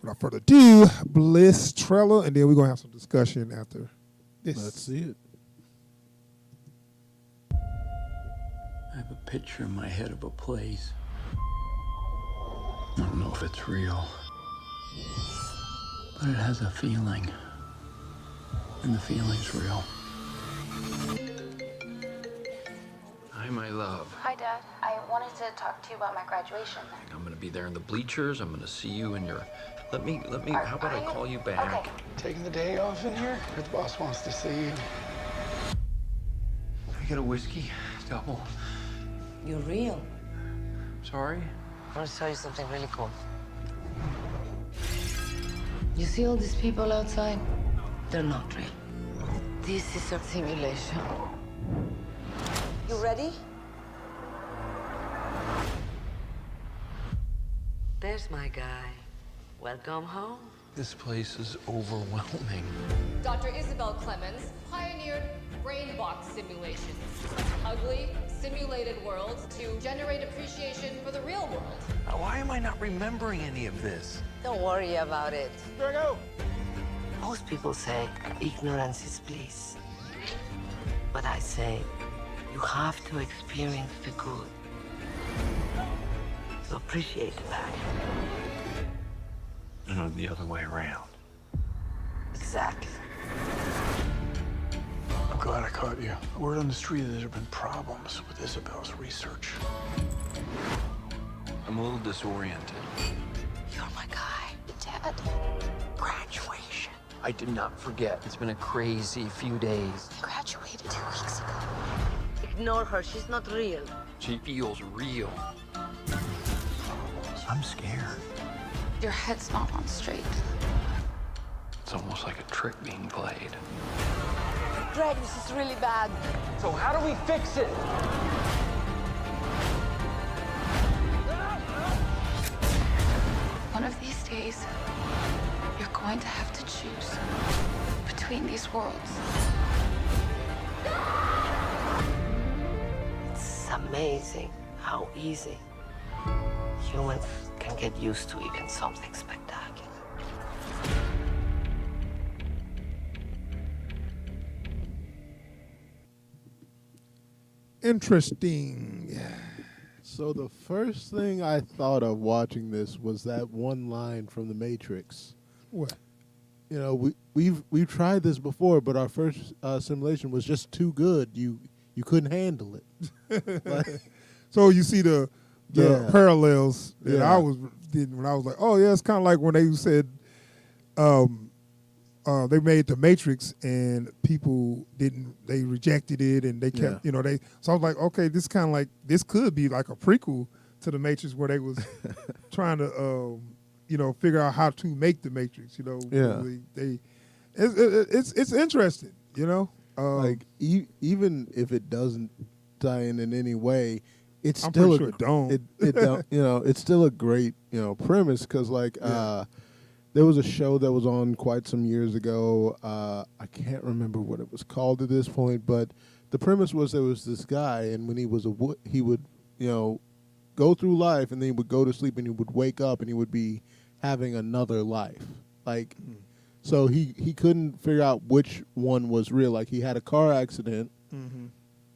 without further ado, Bliss trailer, and then we're gonna have some discussion after this. Let's see it. I have a picture in my head of a place. I don't know if it's real, but it has a feeling, and the feeling's real. Hi, my love. Hi, Dad. I wanted to talk to you about my graduation. I'm gonna be there in the bleachers. I'm gonna see you in your... Let me, how about I call you back? Okay. Taking the day off in here? The boss wants to see you. Can I get a whiskey? Double. You're real. Sorry? I want to tell you something really cool. You see all these people outside? They're not real. This is a simulation. You ready? There's my guy. Welcome home. This place is overwhelming. Dr. Isabel Clemens pioneered brain box simulations, ugly, simulated worlds to generate appreciation for the real world. Why am I not remembering any of this? Don't worry about it. Drago! Most people say ignorance is bliss. But I say you have to experience the good. So appreciate the bad. No, the other way around. Exactly. I'm glad I caught you. Word on the street that there have been problems with Isabel's research. I'm a little disoriented. You're my guy, Dad. Graduation. I did not forget. It's been a crazy few days. He graduated 2 weeks ago. Ignore her. She's not real. She feels real. I'm scared. Your head's not on straight. It's almost like a trick being played. Greg, this is really bad. So how do we fix it? One of these days, you're going to have to choose between these worlds. It's amazing how easy humans can get used to even something spectacular. Interesting. So the first thing I thought of watching this was that one line from The Matrix. What? You know, we've tried this before, but our first simulation was just too good. You couldn't handle it. Like, So you see the Yeah. parallels that Yeah. I was did when I was like, oh yeah, it's kind of like when they said they made The Matrix and people they rejected it and they kept, Yeah. so I was like, okay, this kind of like, this could be like a prequel to The Matrix where they was trying to, figure out how to make The Matrix, Yeah. It's interesting, like even if it doesn't tie in any way, it's I'm still pretty sure it don't. It don't, it's still a great premise because there was a show that was on quite some years ago. I can't remember what it was called at this point, but the premise was there was this guy, and when he was he would go through life, and then he would go to sleep, and he would wake up, and he would be having another life, like. So he couldn't figure out which one was real. Like he had a car accident,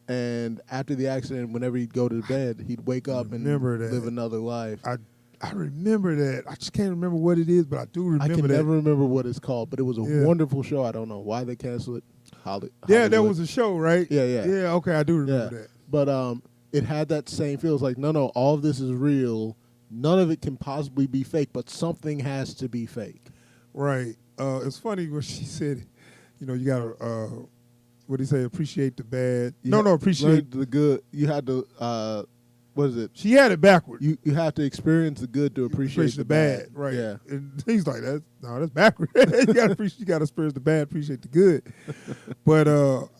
and after the accident, whenever he'd go to bed, he'd wake up and live another life. I remember that. I just can't remember what it is, but I do remember I can that. never remember what it's called, but it was a wonderful show. I don't know why they canceled it. Yeah, that was a show, right? Yeah. Yeah, okay, I do remember that. But it had that same feel. It's like, no, all of this is real. None of it can possibly be fake, but something has to be fake. Right. It's funny when she said, you got to, what do you say, appreciate the bad. Appreciate the good. You had to, what is it? She had it backward. You have to experience the good to appreciate the bad. Right. Yeah. And he's like, that's backward. you got to experience the bad, appreciate the good. But,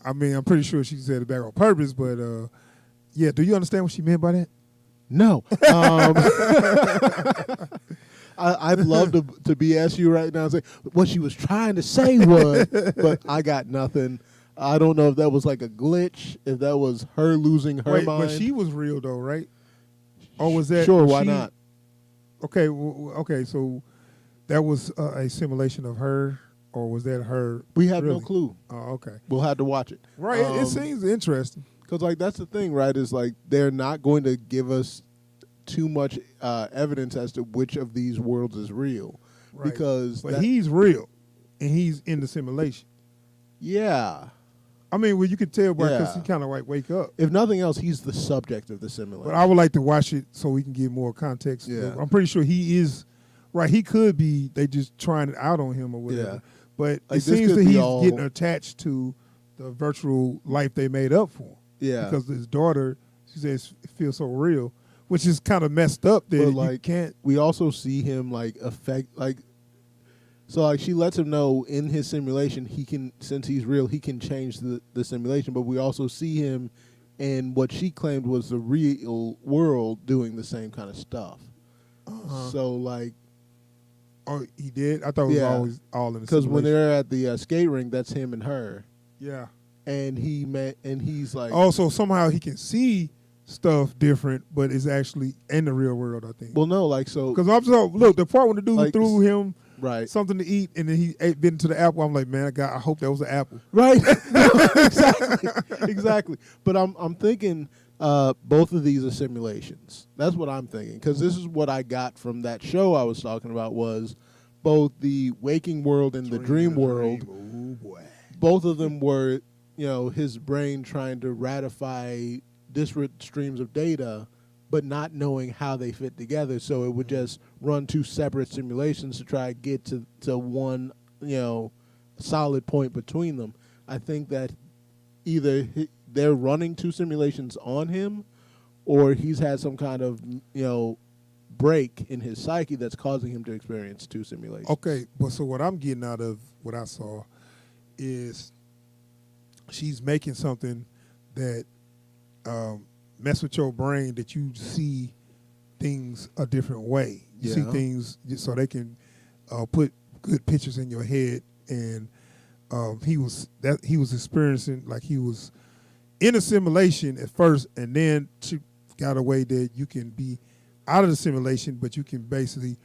I'm pretty sure she said it back on purpose, but, yeah, do you understand what she meant by that? No. I'd love to BS you right now and say what she was trying to say was, but I got nothing. I don't know if that was like a glitch, if that was her losing her mind. But she was real though, right? Or was that sure? Why not? Okay, okay. So that was a simulation of her, or was that her? We have really? no clue. Oh, okay. We'll have to watch it. Right. It seems interesting. Because like that's the thing, right? Is like they're not going to give us too much evidence as to which of these worlds is real, Right. because But he's real, and he's in the simulation. yeah. I mean, well, you could tell because Yeah. he kind of like wake up. If nothing else, he's the subject of the simulation. But I would like to watch it so we can get more context. Yeah. I'm pretty sure he is right. He could be. They just trying it out on him or whatever. Yeah. But Like, it this seems could that be he's all- getting attached to the virtual life they made up for him. Yeah. Because his daughter, she says, it feels so real, which is kind of messed up that But you like, can't. we also see him like affect like. So like she lets him know in his simulation he can, since he's real, he can change the simulation. But we also see him in what she claimed was the real world doing the same kind of stuff. So like, Oh, he did. I thought it was Yeah. always all in the because when simulation. they're at the skate rink, that's him and her, Yeah. and he's like, Also, somehow he can see stuff different, but it's actually in the real world. I think. well, no, like so, Because I'm so look the part when the dude Like, threw him right, something to eat and then he ate bit into the apple. I'm like, man, I hope that was an apple. right, exactly. But I'm thinking both of these are simulations. That's what I'm thinking, because this is what I got from that show I was talking about, was both the waking world and the dream world. Oh boy. Both of them were, his brain trying to ratify disparate streams of data, but not knowing how they fit together. So it would just run two separate simulations to try to get to one, solid point between them. I think that either they're running two simulations on him, or he's had some kind of, break in his psyche that's causing him to experience two simulations. Okay, but so what I'm getting out of what I saw is she's making something that mess with your brain, that you see things a different way. You see Yeah. things so they can put good pictures in your head. And he was experiencing, like, he was in a simulation at first, and then she got a way that you can be out of the simulation, but you can basically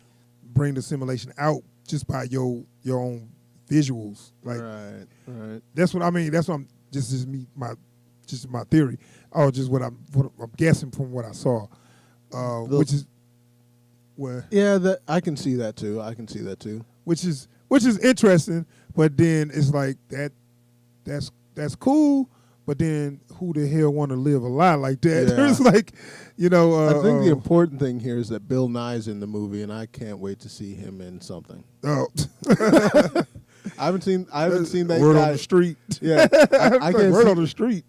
bring the simulation out just by your own visuals. Like, right. that's what I mean. That's what I'm just my theory. Or just what I'm guessing from what I saw, which is where Yeah, I can see that too. which is interesting. But then it's like that's cool. But then who the hell want to live a lie like that? Yeah. It's like, I think the important thing here is that Bill Nye's in the movie, and I can't wait to see him in something. Oh. I haven't seen that word guy on the street. Yeah, I can't word see, on the street.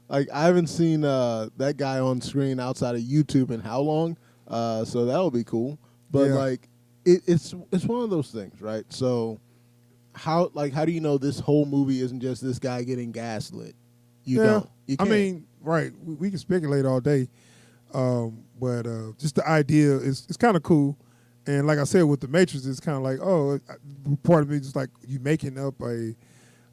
like I haven't seen that guy on screen outside of YouTube in how long? So that'll be cool. But Yeah. like, it's one of those things, right? So how do you know this whole movie isn't just this guy getting gaslit? You don't. You I can't. mean, right? We can speculate all day, but just the idea is kind of cool. And like I said, with the Matrix, it's kind of like, part of me is like you making up a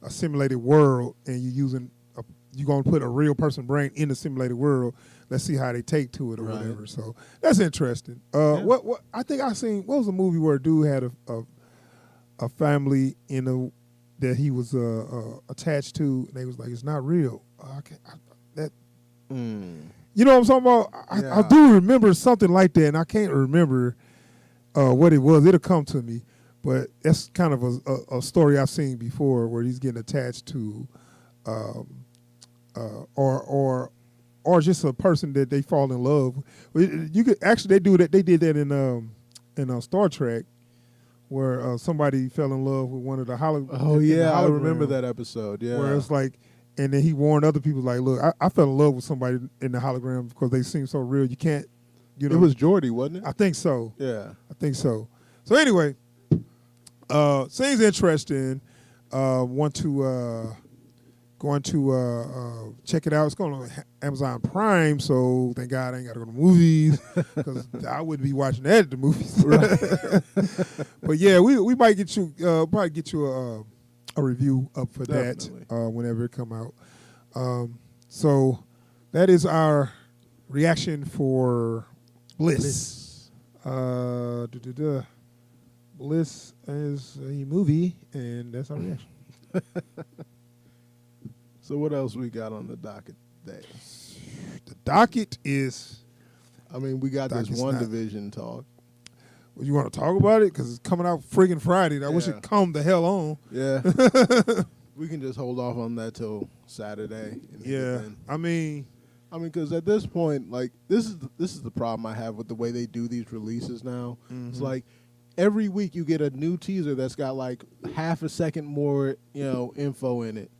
simulated world, and you're gonna put a real person brain in the simulated world. Let's see how they take to it or Right. whatever. So that's interesting. What I think I seen, what was a movie where a dude had a family that he was attached to, and they was like, it's not real. You know what I'm talking about? I Yeah. do remember something like that, and I can't remember what it was. It'll come to me, but that's kind of a story I've seen before, where he's getting attached to, or just a person that they fall in love with. You could actually, they do that. They did that in Star Trek, where somebody fell in love with one of the Oh yeah, I remember hologram, that episode. Yeah, where it's like, and then he warned other people, like, look, I fell in love with somebody in the hologram because they seem so real. You can't, it was Geordie, wasn't it? I think so. Yeah. I think so. So anyway, seems interesting. Going to check it out. It's going on Amazon Prime, so thank God I ain't got to go to movies, because I wouldn't be watching that at the movies. Right. But yeah, we might get you probably get you a review up for Definitely. that whenever it come out. So that is our reaction for Bliss. Bliss is a movie, and that's our reaction. So what else we got on the docket today? The docket is. I mean, we got this WandaVision talk. Well, you want to talk about it? Because it's coming out friggin' Friday. I wish it come the hell on. Yeah. We can just hold off on that till Saturday. Yeah. I mean, because at this point, like, this is the problem I have with the way they do these releases now. Mm-hmm. It's like every week you get a new teaser that's got like half a second more, info in it.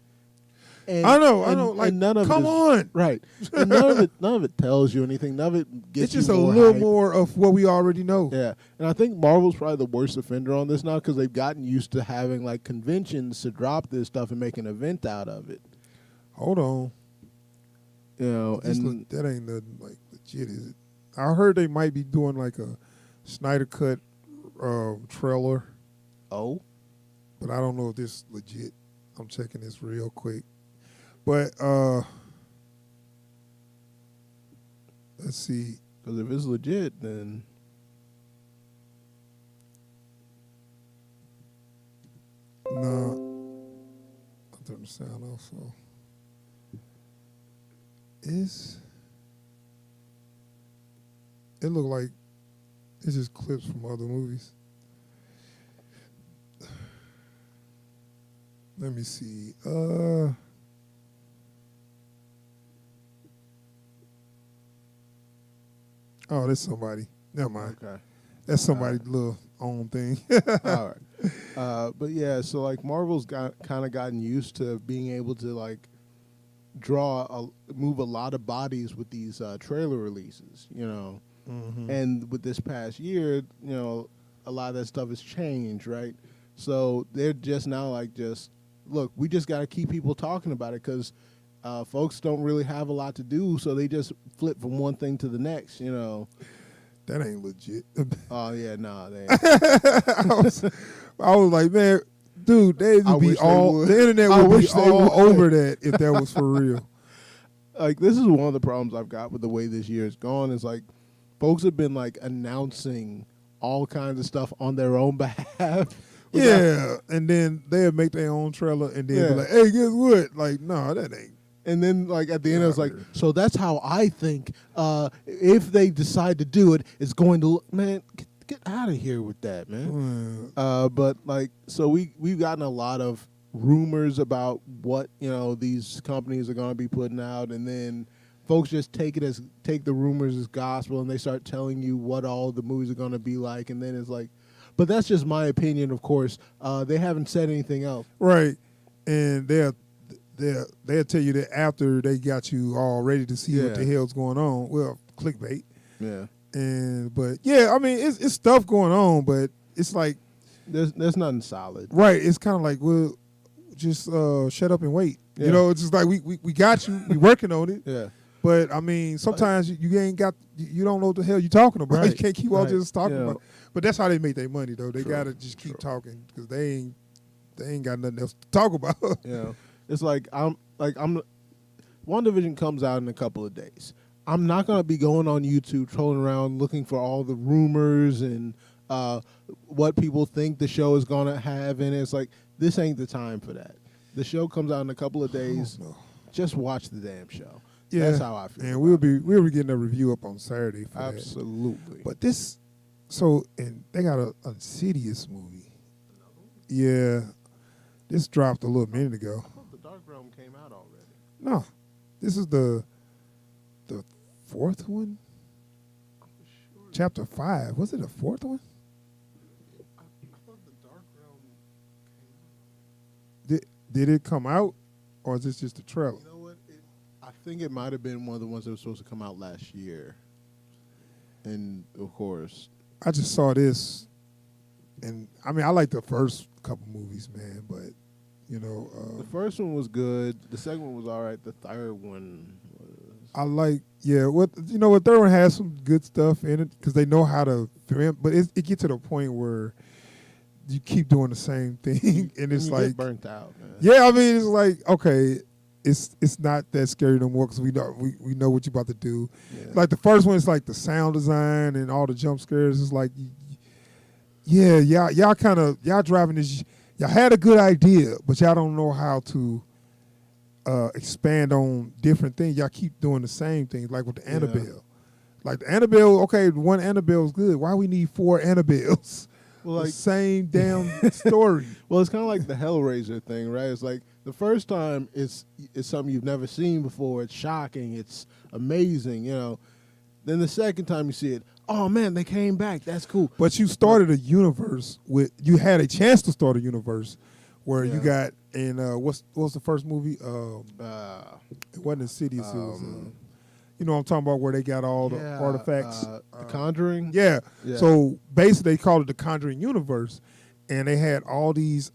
And, I know. Like, none of come on, right? And none of it tells you anything. None of it gets. It's just you a more little hype. more of what we already know. Yeah, and I think Marvel's probably the worst offender on this now because they've gotten used to having like conventions to drop this stuff and make an event out of it. Hold on, and that ain't nothing like legit, is it? I heard they might be doing like a Snyder Cut trailer. Oh, but I don't know if this is legit. I'm checking this real quick. But let's see. Because if it's legit, then no, I turn the sound off. So it look like it's just clips from other movies. Let me see. Oh, that's somebody. Never mind. Okay. That's somebody's little own thing. All right. But yeah, so like Marvel's kind of gotten used to being able to like move a lot of bodies with these trailer releases, Mm-hmm. And with this past year, a lot of that stuff has changed, right? So they're just now like look, we just got to keep people talking about it because folks don't really have a lot to do, so they just flip from one thing to the next, That ain't legit. Oh, yeah, nah, they ain't. I was like, man, dude, the internet would be all over that if that was for real. Like, this is one of the problems I've got with the way this year has gone is, like, folks have been, like, announcing all kinds of stuff on their own behalf. Yeah, and then they'll make their own trailer and then be like, hey, guess what? Like, no, that ain't. And then, like, at the end, it's like, so that's how I think if they decide to do it, it's going to look, man, get out of here with that, man. But, like, so we've gotten a lot of rumors about what, these companies are going to be putting out, and then folks just take the rumors as gospel, and they start telling you what all the movies are going to be like, and then it's like, but that's just my opinion, of course. They haven't said anything else. Right. And they'll tell you that after they got you all ready to see what the hell's going on. Well, clickbait. Yeah. But yeah, I mean, it's stuff going on, but it's like there's nothing solid. Right. It's kind of like, well, just shut up and wait. Yeah. It's just like we got you. We working on it. Yeah. But I mean, sometimes you ain't got, you don't know what the hell you're talking about. Right. You can't keep on just talking about. But that's how they make their money, though. They gotta just keep talking because they ain't got nothing else to talk about. It's like WandaVision comes out in a couple of days. I'm not gonna be going on YouTube trolling around looking for all the rumors and what people think the show is gonna have, and it's like this ain't the time for that. The show comes out in a couple of days. Just watch the damn show. Yeah, that's how I feel. And we'll be getting a review up on Saturday for absolutely. That. But this, and they got a Insidious movie. Yeah, this dropped a little minute ago. I thought The Dark Realm came out already. No, this is the fourth one. Sure. Chapter 5. Was it a fourth one? I thought The Dark Realm came out. Did it come out, or is this just a trailer? You know what? I think it might have been one of the ones that was supposed to come out last year. And, of course, I just saw this, and, I mean, I like the first couple movies, man, but, the first one was good. The second one was all right. The third one was... I like, the third one has some good stuff in it, because they know how to film, but it gets to the point where you keep doing the same thing, and it's like... get burnt out, man. Yeah, I mean, it's like, okay... It's not that scary no more because we know what you're about to do. Yeah. Like the first one, it's like the sound design and all the jump scares. It's like, y'all driving this. Y'all had a good idea, but y'all don't know how to expand on different things. Y'all keep doing the same things, like with the Annabelle. Like the Annabelle, okay, one Annabelle's good. Why we need 4 Annabelles? Well, the same damn story. Well, it's kind of like the Hellraiser thing, right? It's like the first time it's something you've never seen before. It's shocking. It's amazing, you know. Then the second time you see it, oh man, they came back. That's cool. But you started a universe you had a chance to start a universe where you got in what was the first movie? It wasn't Insidious. It was you know what I'm talking about, where they got all the artifacts. The Conjuring. Yeah. So basically, they called it the Conjuring universe, and they had all these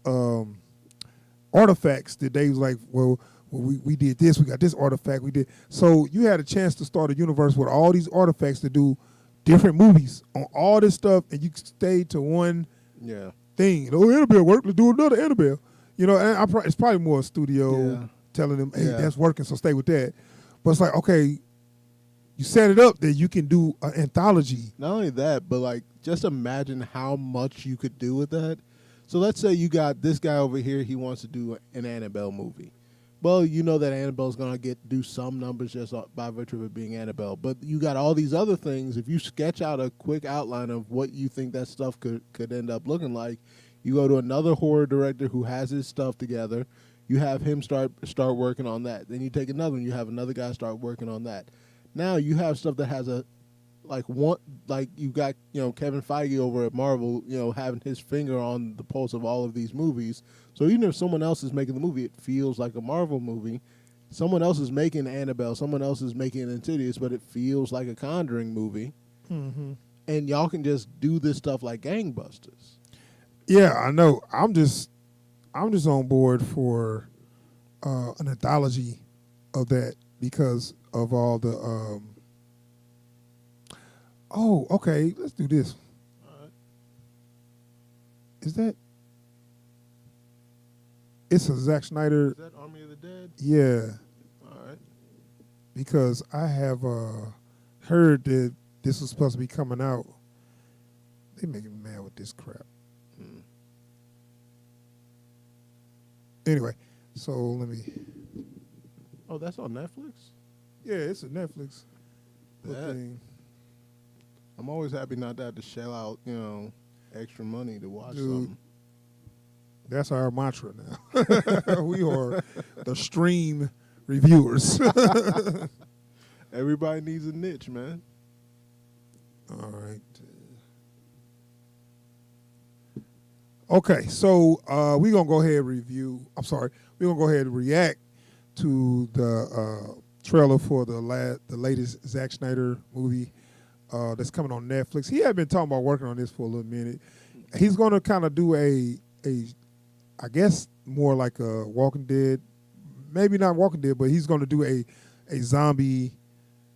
artifacts that they was like, well, we did this, we got this artifact, we did. So you had a chance to start a universe with all these artifacts to do different movies on all this stuff, and you stayed to one thing. Oh, Annabelle worked, let's do another Annabelle. You know, and it's probably more a studio telling them, hey, that's working, so stay with that. But it's like, okay, you set it up that you can do an anthology. Not only that, but like just imagine how much you could do with that. So let's say you got this guy over here, he wants to do an Annabelle movie. Well, you know that Annabelle's going to do some numbers just by virtue of it being Annabelle. But you got all these other things. If you sketch out a quick outline of what you think that stuff could end up looking like, you go to another horror director who has his stuff together. You have him start working on that. Then you take another one. You have another guy start working on that. Now you have stuff that has you got, you know, Kevin Feige over at Marvel, you know, having his finger on the pulse of all of these movies. So even if someone else is making the movie, it feels like a Marvel movie. Someone else is making Annabelle, someone else is making Insidious, but it feels like a Conjuring movie. Mm-hmm. And y'all can just do this stuff like gangbusters. Yeah, I know. I'm just on board for an anthology of that because of all the oh, okay, let's do this. All right. Is that? It's a Zack Snyder. Is that Army of the Dead? Yeah. All right. Because I have heard that this was supposed to be coming out. They making me mad with this crap. Anyway, so let me. Oh, that's on Netflix? Yeah, it's a Netflix thing. I'm always happy not to have to shell out, you know, extra money to watch Dude, something. That's our mantra now. We are the stream reviewers. Everybody needs a niche, man. All right. Okay, so we're going to go ahead and review. I'm sorry. We're going to go ahead and react to the trailer for the latest Zack Snyder movie that's coming on Netflix. He had been talking about working on this for a little minute. He's going to kind of do a I guess more like a Walking Dead, maybe not Walking Dead, but he's going to do a zombie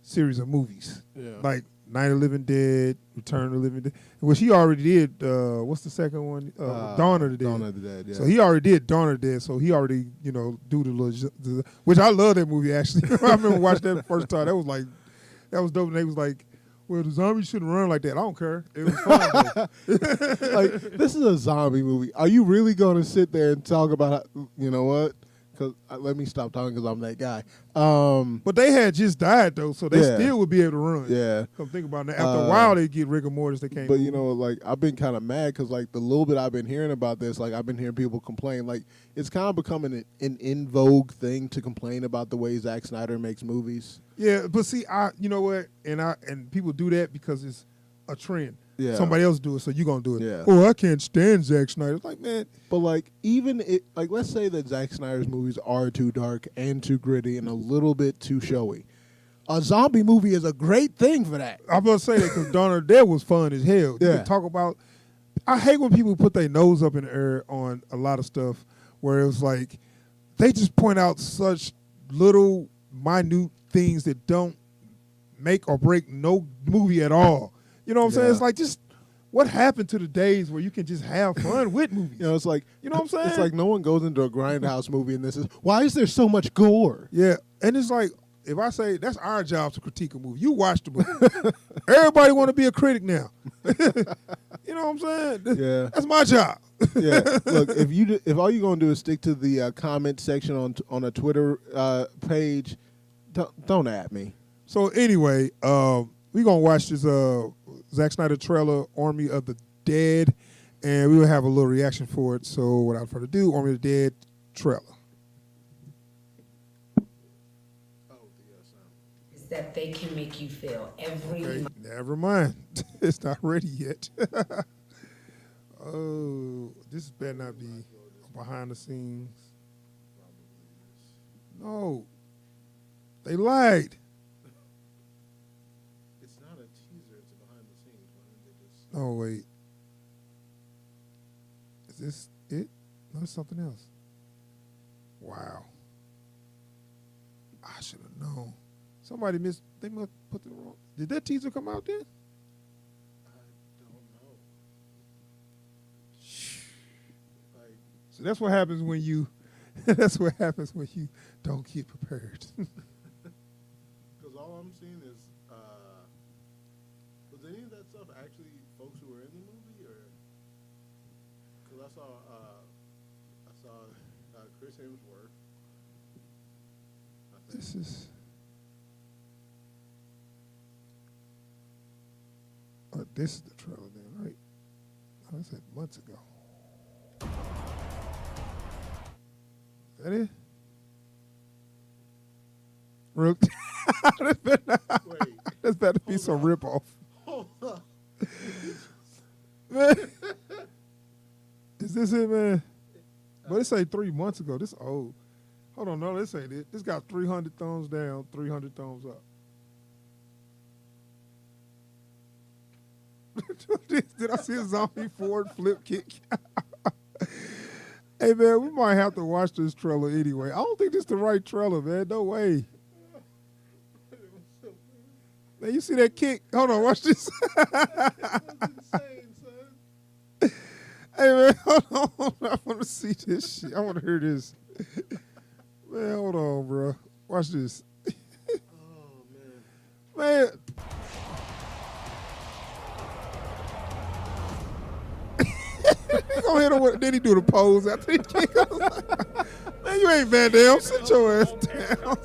series of movies. Yeah. Like Night of the Living Dead, Return of the Living Dead, which he already did. What's the second one? Dawn of the Dead. Dawn of the Dead, yeah. So he already did Dawn of the Dead, so he already, you know, do which I love that movie, actually. I remember watching that the first time. That was dope, and they was like, well, the zombies shouldn't run like that. I don't care. It was fun, though. Like, this is a zombie movie. Are you really going to sit there and talk about, you know what? Because let me stop talking because I'm that guy. But they had just died, though, so they still would be able to run. Yeah. Come think about it. After a while, they get rigor mortis. They can't. But, you know, like, I've been kind of mad because, like, the little bit I've been hearing about this, like, I've been hearing people complain. Like, it's kind of becoming an in vogue thing to complain about the way Zack Snyder makes movies. Yeah, but see, you know what? And people do that because it's a trend. Yeah. Somebody else do it, so you're going to do it. Yeah. Oh, I can't stand Zack Snyder. It's like, man. But, like, let's say that Zack Snyder's movies are too dark and too gritty and a little bit too showy. A zombie movie is a great thing for that. I'm going to say that because Dawn of the Dead was fun as hell. Yeah. You can talk about. I hate when people put their nose up in the air on a lot of stuff where it was like they just point out such little, minute things that don't make or break no movie at all. You know what I'm saying? It's like, just what happened to the days where you can just have fun with movies? You know, it's like, you know what I'm saying? It's like no one goes into a Grindhouse movie and this is, why is there so much gore? Yeah, and it's like, if I say that's our job to critique a movie, you watch the movie. Everybody want to be a critic now. You know what I'm saying? Yeah. That's my job. Yeah, look, if all you're gonna do is stick to the comment section on a Twitter page, don't at me. So anyway, we gonna watch this Zack Snyder trailer, Army of the Dead, and we will have a little reaction for it. So without further ado, Army of the Dead trailer. Is that they can make you feel every. Okay, never mind. It's not ready yet. Oh, this better not be behind the scenes. No, they lied. It's not a teaser; it's a behind the scenes. Why don't they just? Oh wait, is this it? No, it's something else. Wow, I should have known. Somebody missed. They must put the wrong. Did that teaser come out then? So that's what happens when you. That's what happens when you don't get prepared. Because all I'm seeing is, was any of that stuff actually folks who were in the movie, or? Because I saw Chris Hemsworth. This is. This is the trailer then, right? Oh, I said months ago. Is that it? Real That's better be some ripoff. Hold on. Man. Is this it, man? But it say 3 months ago. This old. Hold on, no, this ain't it. This got 300 thumbs down, 300 thumbs up. Did I see a zombie forward flip kick? Hey, man, we might have to watch this trailer anyway. I don't think this is the right trailer, man. No way. Man, you see that kick? Hold on, watch this. Insane, son. Hey, man, hold on. I want to see this shit. I want to hear this. Man, hold on, bro. Watch this. Oh, man. Man. He gonna hit him with, then he do the pose after he kick him. Man, you ain't Van Damme. Sit your ass down.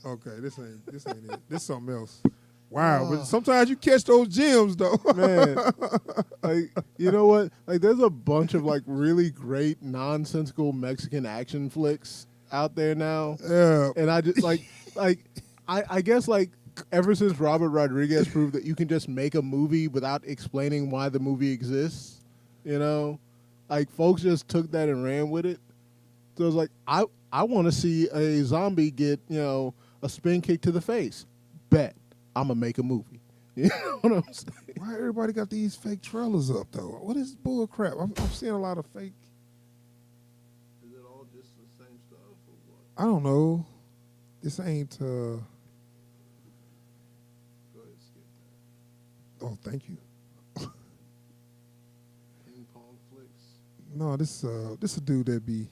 Okay, this ain't it. This something else. Wow, but sometimes you catch those gems though. Man, like, you know what? Like, there's a bunch of like really great nonsensical Mexican action flicks out there now. Yeah, and I just I guess like ever since Robert Rodriguez proved that you can just make a movie without explaining why the movie exists, you know, like folks just took that and ran with it. So it's like I want to see a zombie get, you know, a spin kick to the face. Bet I'm gonna make a movie. You know what I'm saying? Why everybody got these fake trailers up though? What is bull crap? I'm seeing a lot of fake. Is it all just the same stuff or what? I don't know. This ain't. Go ahead, skip that. Oh, thank you. Ping pong flicks. No, this a dude that be.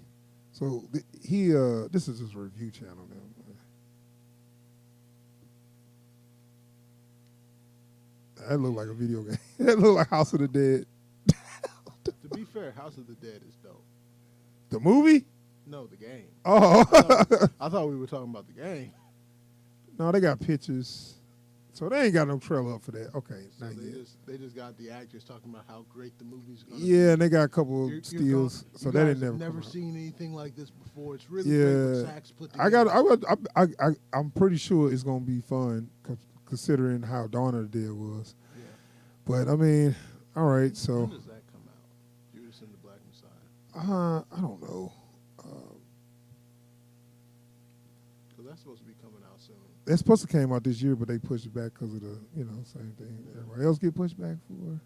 So he this is his review channel now. That look like a video game. That look like House of the Dead. To be fair, House of the Dead is dope. The movie? No, the game. Oh. I thought we were talking about the game. No, they got pictures. So they ain't got no trailer up for that. Okay, So not yet. they just got the actors talking about how great the movie's going to Yeah, be. and they got a couple of stills. So that ain't never seen anything like this before. It's really Yeah, great what Zach's put together. I'm pretty sure it's gonna be fun considering how Dawn of the Dead was. Yeah. But I mean, all right. So When does that come out? Judas and the Black Messiah. I don't know. Because that's supposed to be coming out soon. It's supposed to came out this year, but they pushed it back because of the same thing everybody else get pushed back for.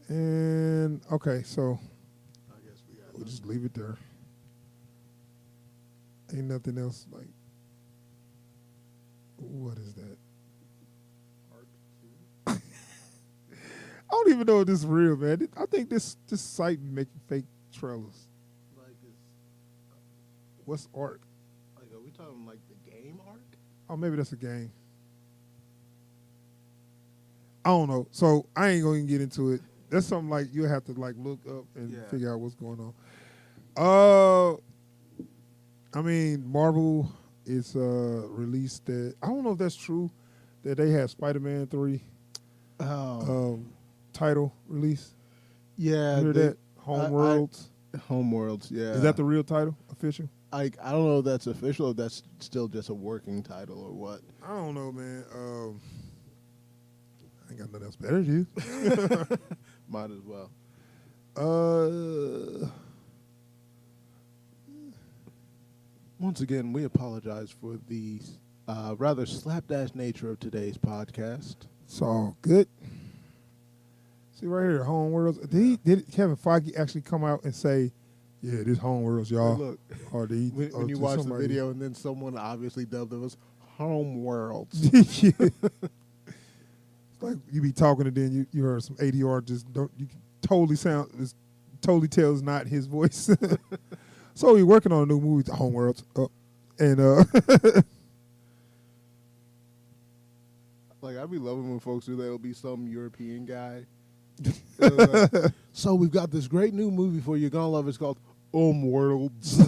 And okay, so I guess we'll just leave it there. Ain't nothing else like. What is that? I don't even know if this is real, man. I think this site be making fake trailers. Like What's Ark? Like, are we talking like the game Ark? Oh, maybe that's a game. I don't know. So I ain't going to get into it. That's something like you have to like look up and figure out what's going on. I mean, Marvel is released that. I don't know if that's true that they had Spider-Man 3 title release. Yeah, you hear that? Homeworlds. Homeworlds. Yeah. Is that the real title? Official? I don't know if that's official. If that's still just a working title or what. I don't know, man. I ain't got nothing else better to do. Might as well. Once again, we apologize for the rather slapdash nature of today's podcast. It's all good. See right here, Homeworlds. Did Kevin Feige actually come out and say, "Yeah, this Homeworlds, y'all"? Look, or did he, when you watch the video and then someone obviously dubbed it as Homeworlds. Yeah. It's like you be talking and then you heard some ADR just don't. You can totally tell it's not his voice. So he's working on a new movie, Homeworlds, and like I'd be loving when folks do that. It'll be some European guy. So we've got this great new movie for you. You're gonna love it. It's called Worlds.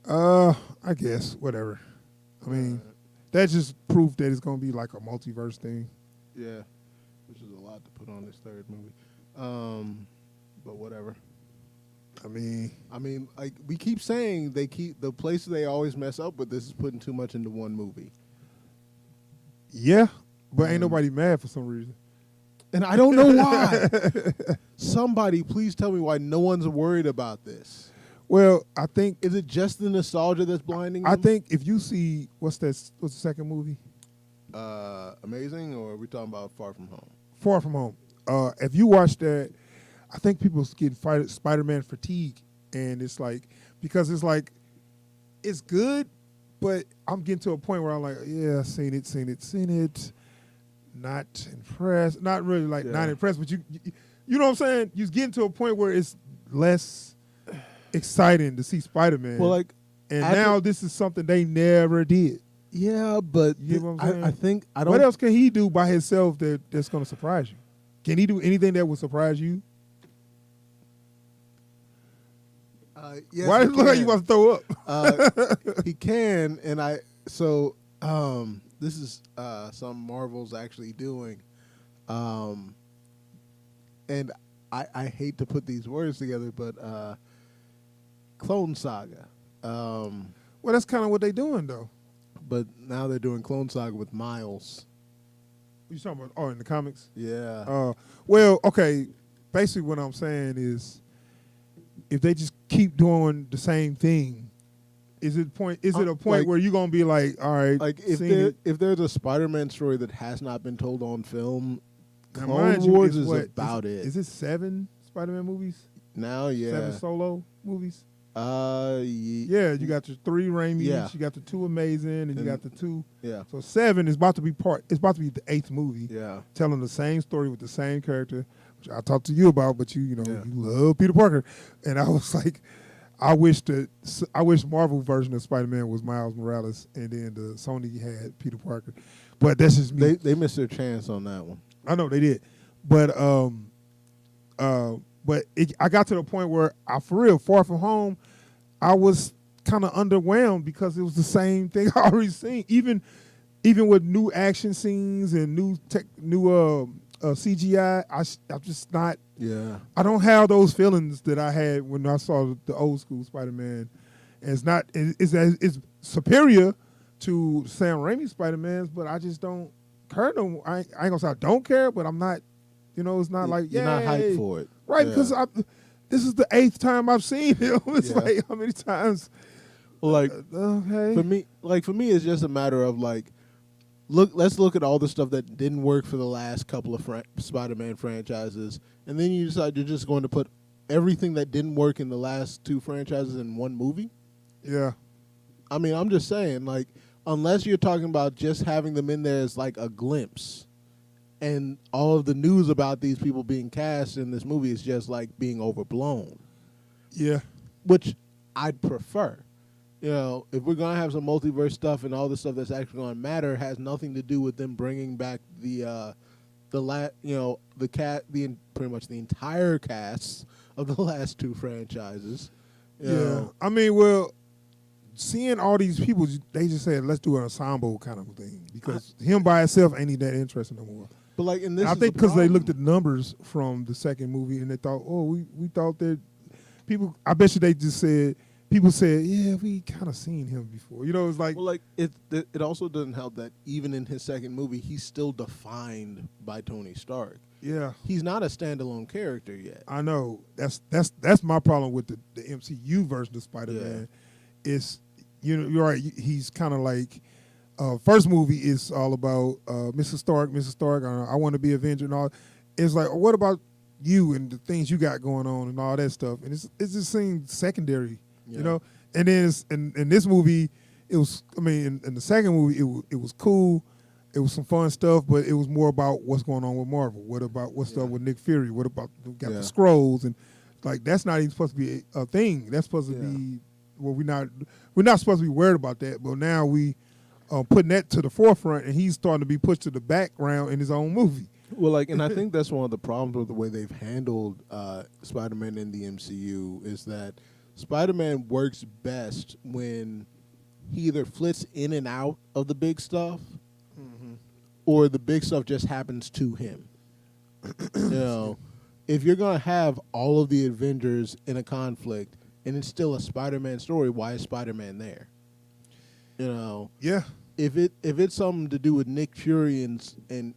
I guess whatever. I mean, that's just proof that it's gonna be like a multiverse thing. Yeah, which is a lot to put on this third movie. But whatever. I mean, like we keep saying, the places they always mess up with this is putting too much into one movie. Yeah, but ain't nobody mad for some reason. And I don't know why. Somebody, please tell me why no one's worried about this. Well, I think... Is it just the nostalgia that's blinding I them? think if you see... What's the second movie? Amazing, or are we talking about Far From Home? Far From Home. If you watch that, I think people get Spider-Man fatigue. And it's like... Because it's like... It's good, but I'm getting to a point where I'm like, yeah, seen it. Not impressed. Not really like not impressed, but you know what I'm saying? You're getting to a point where it's less exciting to see Spider-Man. Well, now this is something they never did. Yeah, but you know what I'm saying? I think I don't. What else can he do by himself that's going to surprise you? Can he do anything that would surprise you? Yes, why does it look like you want to throw up? He can, and this is something Marvel's actually doing. And I hate to put these words together, but Clone Saga. Well, that's kind of what they're doing, though. But now they're doing Clone Saga with Miles. You talking about? Oh, in the comics? Yeah. Well, okay. Basically, what I'm saying is, if they just keep doing the same thing, is it a point where you're gonna be like, all right, like if there's a Spider-Man story that has not been told on film, Clone Wars is about it. Is it 7 Spider-Man movies now? Yeah, 7 solo movies. Yeah, you got your 3 Raimis, you got the 2 Amazing, and you got the 2. Yeah. So 7 is about to be it's about to be the 8th movie. Yeah. Telling the same story with the same character, which I talked to you about, but you love Peter Parker, and I was like, I wish Marvel version of Spider-Man was Miles Morales, and then the Sony had Peter Parker. But that's just me. They missed their chance on that one. I know they did, but I got to the point where for real, Far From Home, I was kind of underwhelmed because it was the same thing I already seen. Even with new action scenes and new CGI, I'm just not. Yeah. I don't have those feelings that I had when I saw the old school Spider-Man. And it's not. It's superior to Sam Raimi's Spider-Mans, but I just don't care. I ain't gonna say I don't care, but I'm not. It's not like you're not hyped for it, right? Because this is the 8th time I've seen him. It's like how many times? Like okay. For me, it's just a matter of like, let's look at all the stuff that didn't work for the last couple of Spider-Man franchises, and then you decide you're just going to put everything that didn't work in the last 2 franchises in one movie. Yeah. I mean, I'm just saying, like, unless you're talking about just having them in there as like a glimpse, and all of the news about these people being cast in this movie is just like being overblown. Yeah. Which I'd prefer. You know, if we're gonna have some multiverse stuff and all the stuff that's actually gonna matter, has nothing to do with them bringing back pretty much the entire cast of the last two franchises. You know. I mean, well, seeing all these people, they just said let's do an ensemble kind of thing because him by himself ain't even that interesting no more. But like in this, I think because they looked at the numbers from the second movie and they thought, oh, we thought that people. I bet you they just said. People said, yeah, we kind of seen him before. You know, it's like... Well, like, it also doesn't help that even in his second movie, he's still defined by Tony Stark. Yeah. He's not a standalone character yet. I know. That's my problem with the MCU version of Spider-Man. Yeah. It's, you know, you're right. He's kind of like... first movie is all about Mrs. Stark, I want to be Avenger and all. It's like, what about you and the things you got going on and all that stuff? And it just seems secondary. Yeah. You know, and then in this movie, it was. I mean, in the second movie, it was cool. It was some fun stuff, but it was more about what's going on with Marvel. What about what's up with Nick Fury? What about the Skrulls and like that's not even supposed to be a thing. That's supposed to be. Well, we're not supposed to be worried about that. But now we putting that to the forefront, and he's starting to be pushed to the background in his own movie. Well, like, and I think that's one of the problems with the way they've handled Spider-Man in the MCU is that. Spider-Man works best when he either flits in and out of the big stuff or the big stuff just happens to him. You know, if you're going to have all of the Avengers in a conflict and it's still a Spider-Man story, why is Spider-Man there? You know? Yeah. If it's something to do with Nick Fury and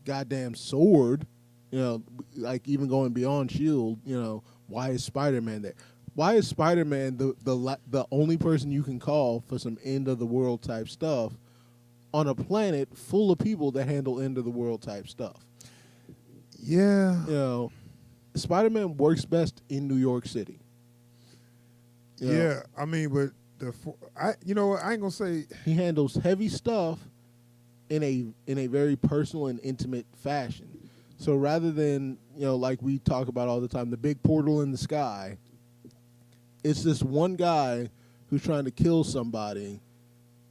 goddamn Sword, you know, like even going beyond S.H.I.E.L.D., you know, why is Spider-Man there? Why is Spider-Man the only person you can call for some end-of-the-world type stuff on a planet full of people that handle end-of-the-world type stuff? Yeah. You know, Spider-Man works best in New York City. You know? Yeah, I mean, but I ain't gonna say he handles heavy stuff in a very personal and intimate fashion. So rather than, you know, like we talk about all the time, the big portal in the sky, it's this one guy who's trying to kill somebody,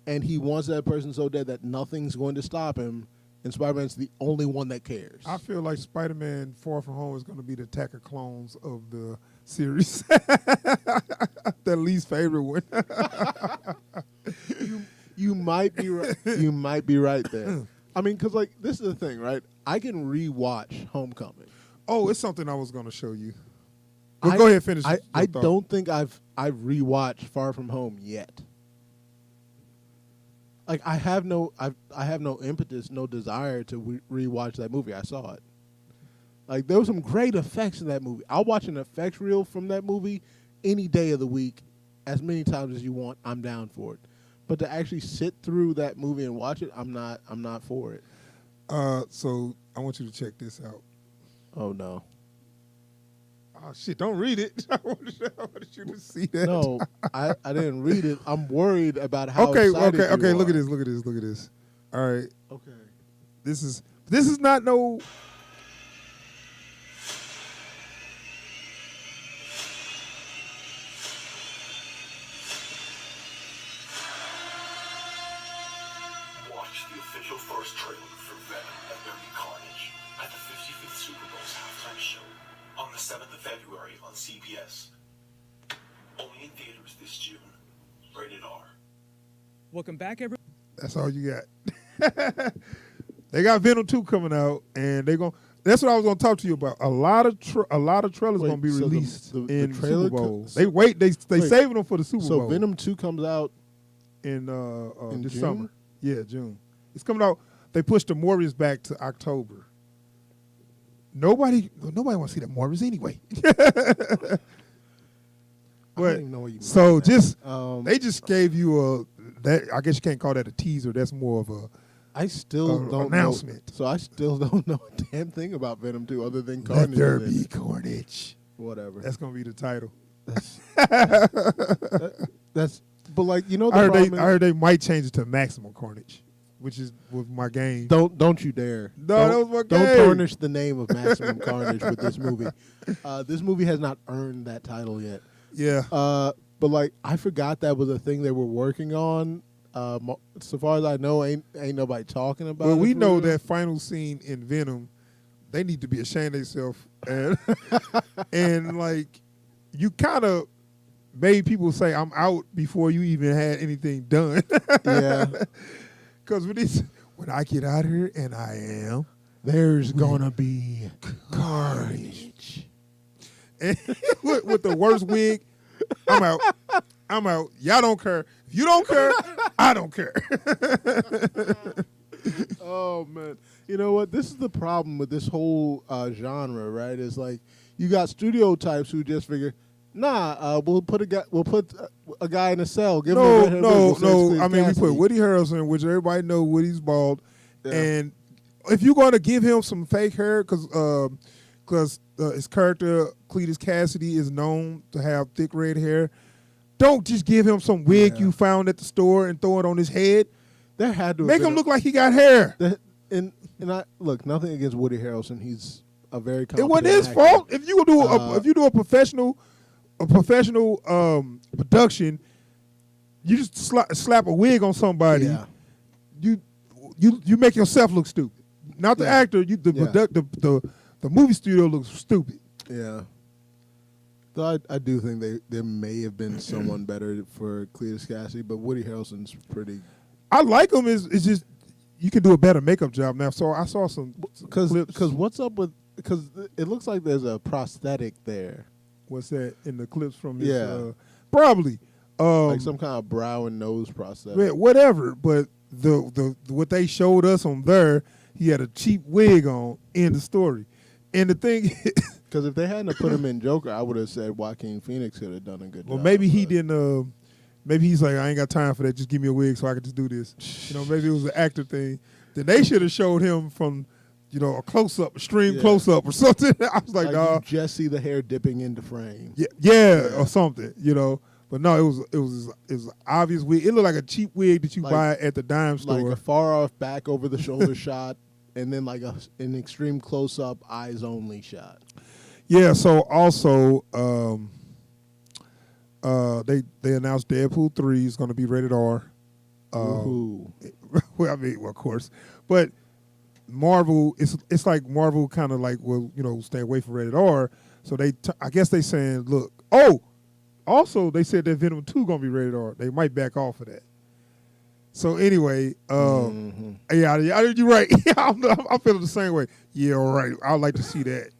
and he wants that person so dead that nothing's going to stop him, and Spider-Man's the only one that cares. I feel like Spider-Man Far From Home is going to be the Attack of Clones of the series. The least favorite one. You might be right. You might be right there. I mean, because, like, this is the thing, right? I can rewatch Homecoming. Oh, it's something I was going to show you. Well, go ahead, finish. I don't think I've rewatched Far From Home yet. Like, I have no impetus, no desire to rewatch that movie. I saw it. Like, there were some great effects in that movie. I'll watch an effects reel from that movie any day of the week, as many times as you want. I'm down for it. But to actually sit through that movie and watch it, I'm not for it. So I want you to check this out. Oh no. Oh shit! Don't read it. I wanted you to see that. No, I didn't read it. I'm worried about how. Okay. Look at this. All right. Okay. This is not no. Watch the official first trailer for Venom and There Be Carnage at the 55th Super Bowl's halftime show on the 7th of February on CBS. Only in theaters this June. Rated R. Welcome back, everyone. That's all you got. They got Venom 2 coming out, and they're going. That's what I was going to talk to you about. A lot of trailers going to be released in the Super Bowl. They saving them for the Super Bowl. So Venom 2 comes out in this June? summer. Yeah, June. It's coming out. They pushed the Morbius back to October. Nobody wants to see that Morbius anyway. I don't even know what you mean. So they just gave you that. I guess you can't call that a teaser. That's more of a. I still don't announcement. So I still don't know a damn thing about Venom 2 other than Carnage. Let there be carnage. Whatever. That's gonna be the title. That's but like you know. I heard they might change it to Maximum Carnage, which was my game. Don't you dare! No, that was my game. Don't tarnish the name of Maximum Carnage with this movie. This movie has not earned that title yet. Yeah. But like, I forgot that was a thing they were working on. So far as I know, ain't nobody talking about it. Well, we for know real. that final scene in Venom, they need to be ashamed of themselves. And like, you kind of made people say, I'm out before you even had anything done. Yeah. Because when I get out of here, and I am, there's gonna be carnage. And with the worst wig, I'm out. I'm out. Y'all don't care. If you don't care, I don't care. Oh man, you know what? This is the problem with this whole genre, right? Is like you got studio types who just figure, we'll put a guy in a cell. Give him a red no. I mean, we put Woody Harrelson, which everybody know Woody's bald, and if you're going to give him some fake hair, because his character Cletus Cassidy is known to have thick red hair, don't just give him some wig you found at the store and throw it on his head. There had to make him look like he got hair. And I look, nothing against Woody Harrelson. He's a very competent It wasn't his actor. fault. If you do a professional production, you just slap a wig on somebody. Yeah. You make yourself look stupid. Not the actor. The movie studio looks stupid. Yeah. Though I do think there may have been someone better for Cletus Cassidy, but Woody Harrelson's pretty. I like him. It's just you can do a better makeup job now. So I saw some clips. Because what's up with? Because it looks like there's a prosthetic there. What's that in the clips from his? Probably like some kind of brow and nose prosthetic. Yeah, whatever. But the what they showed us on there, he had a cheap wig on. End of story. And the thing, because if they hadn't put him in Joker, I would have said Joaquin Phoenix could have done a good job. Well, maybe he didn't. Maybe he's like, I ain't got time for that. Just give me a wig so I can just do this. Maybe it was an actor thing. Then they should have showed him from, a close up, extreme close up or something. I was like, you just see the hair dipping into frame. Yeah, or something. But no, it was an obvious wig. It looked like a cheap wig that you buy at the dime store. Like a far off back over the shoulder shot, and then like an extreme close up eyes only shot. Yeah. So also, they announced Deadpool 3 is going to be rated R. Well, of course, but Marvel, it's like Marvel kind of like stay away from rated R. So I guess they saying, look, also they said that Venom 2 gonna be rated R. They might back off of that. So anyway, yeah, you're right. I'm feeling the same way. Yeah, all right. I'd like to see that.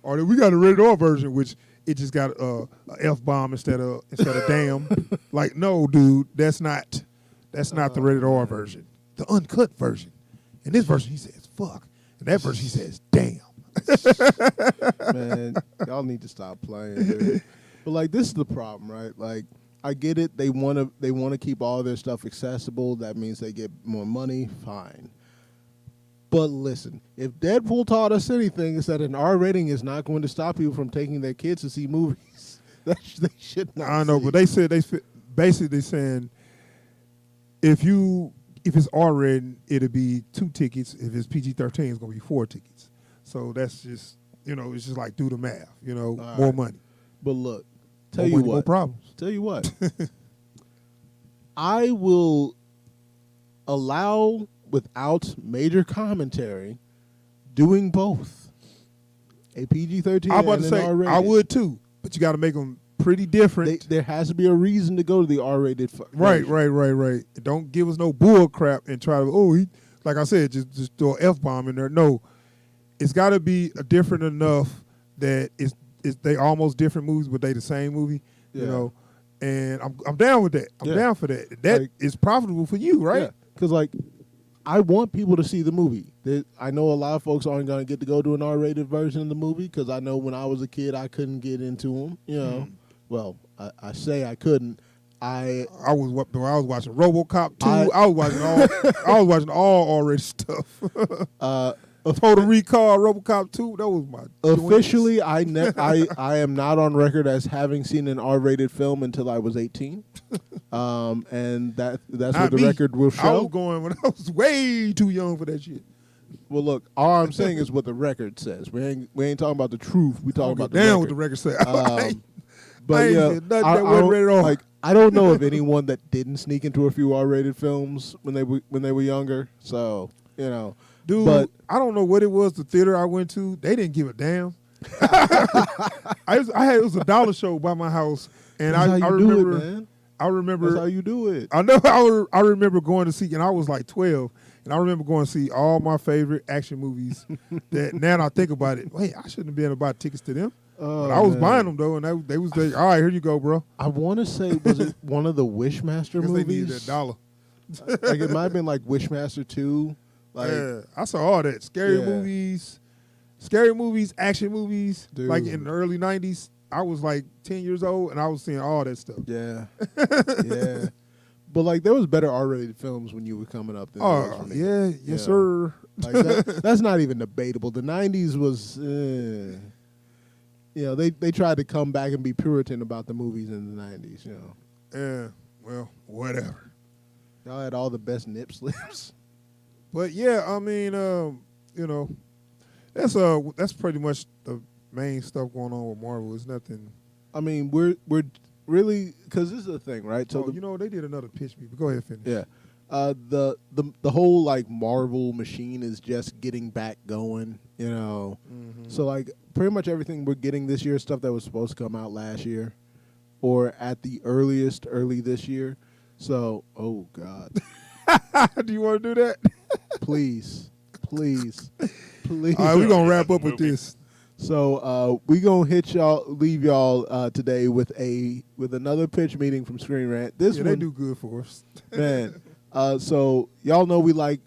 Or we got a rated R version, which it just got a F-bomb instead of damn. Like, no, dude, that's not the rated R version. The uncut version. In this version, he says fuck. In that version, he says damn. Man, y'all need to stop playing, dude. But like, this is the problem, right? Like, I get it. They want to keep all their stuff accessible. That means they get more money. Fine. But listen, if Deadpool taught us anything, it's that an R rating is not going to stop people from taking their kids to see movies. They should not. I know, but they said basically saying if it's R rated, it'll be 2 tickets. If it's PG-13, it's gonna be 4 tickets. So that's just it's just like do the math. More money. But look, more problems. Tell you what, I will allow without major commentary doing both a PG-13 I'm about to say R-rated. I would too, but you got to make them pretty different. There has to be a reason to go to the R-rated. Right. Don't give us no bull crap and try to like I said, just throw an F-bomb in there. No, it's got to be different enough that they almost different movies, but they the same movie. And I'm down with that. I'm down for that. That is profitable for you, right? Yeah, because I want people to see the movie. I know a lot of folks aren't going to get to go to an R-rated version of the movie because I know when I was a kid I couldn't get into them. Well, I say I couldn't. I was watching RoboCop 2. I was watching all R-rated stuff. Total Recall, RoboCop 2. That was my officially. I am not on record as having seen an R-rated film until I was 18, and that's what the record will show. I was going when I was way too young for that shit. Well, look, all I'm saying is what the record says. We ain't talking about the truth. We talking about the down record. what the record says. But ain't yeah, seen nothing that wasn't rated R. like I don't know of anyone that didn't sneak into a few R-rated films when they were younger. So dude, but I don't know what it was. The theater I went to, they didn't give a damn. It was a dollar show by my house, and that's how you remember, do it, man. I remember That's how you do it. I know. I remember going to see, and I was like 12, and I remember going to see all my favorite action movies. That now I think about it, wait, I shouldn't have been able to buy tickets to them. Oh, But I was man. buying them though, and they was like, all right, here you go, bro. I want to say, was it one of the Wishmaster Guess they needed movies? that dollar. Like it might have been like Wishmaster 2. Like, Yeah, I saw all that scary movies, action movies. Dude. Like in the early '90s, I was like 10 years old, and I was seeing all that stuff. yeah, yeah. But like there was better R-rated films when you were coming up than there was Oh for me. yeah, yes sir. Like that's not even debatable. The '90s was, they tried to come back and be Puritan about the movies in the '90s. Yeah, well, whatever. Y'all had all the best nip slips. But yeah, I mean, that's pretty much the main stuff going on with Marvel. It's nothing. I mean, we're really, because this is the thing, right? So they did another pitch me. But go ahead, finish. Yeah. The whole like Marvel machine is just getting back going, So like pretty much everything we're getting this year is stuff that was supposed to come out last year, or at the earliest early this year. So oh god, do you want to do that? please. All right, we're gonna wrap up with this. So we gonna leave y'all today with another pitch meeting from Screen Rant. This one, they do good for us, man. So y'all know we like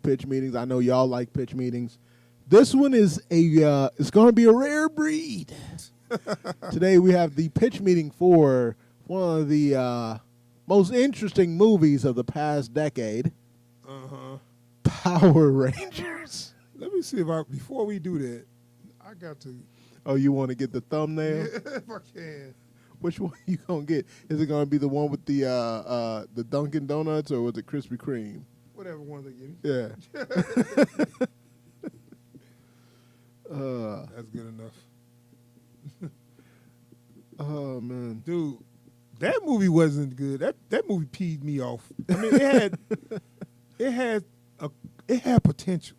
pitch meetings. I know y'all like pitch meetings. This one is it's gonna be a rare breed. Today we have the pitch meeting for one of the most interesting movies of the past decade. Power Rangers. Let me see before we do that, I got to. Oh, you want to get the thumbnail? Yeah, if I can. Which one you gonna get? Is it gonna be the one with the Dunkin' Donuts or with the Krispy Kreme? Whatever one they give me. Yeah. That's good enough. Oh man, dude, that movie wasn't good. That movie peed me off. I mean, it had potential.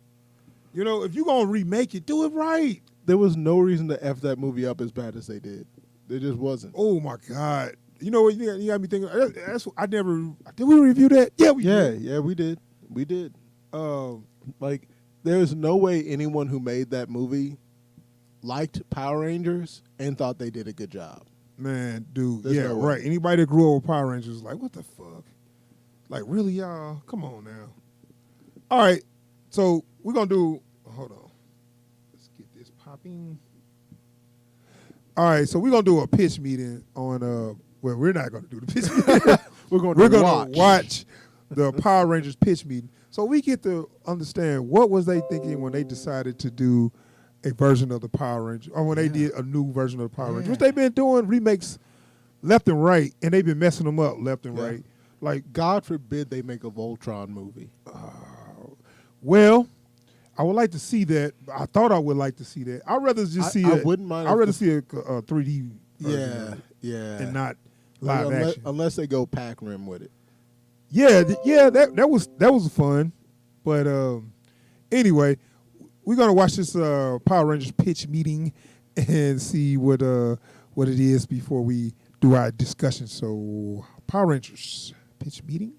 If you're gonna remake it, do it right. There was no reason to F that movie up as bad as they did. There just wasn't. Oh my god! You know what? You got me thinking. Did we review that? Yeah, we did. Yeah, we did. We did. Like, there's no way anyone who made that movie liked Power Rangers and thought they did a good job. Man, dude. There's yeah, no way. right. Anybody that grew up with Power Rangers was like, what the fuck? Like, really, y'all? Come on now. All right. So we're gonna do. Hold on. Let's get this popping. All right, so we're gonna do a pitch meeting on. Well, we're not gonna do the pitch meeting. we're gonna watch the Power Rangers pitch meeting, so we get to understand what was they thinking when they decided to do a version of the Power Rangers, or when they did a new version of the Power Rangers, which they've been doing remakes left and right, and they've been messing them up left and right. Like, God forbid they make a Voltron movie. Well, I would like to see that. I thought I would like to see that. I'd rather just see. I wouldn't mind. I'd rather see a 3D. Yeah, and not live action. Unless they go pack rim with it. Yeah, that was fun, but anyway, we're gonna watch this Power Rangers pitch meeting and see what it is before we do our discussion. So, Power Rangers pitch meeting.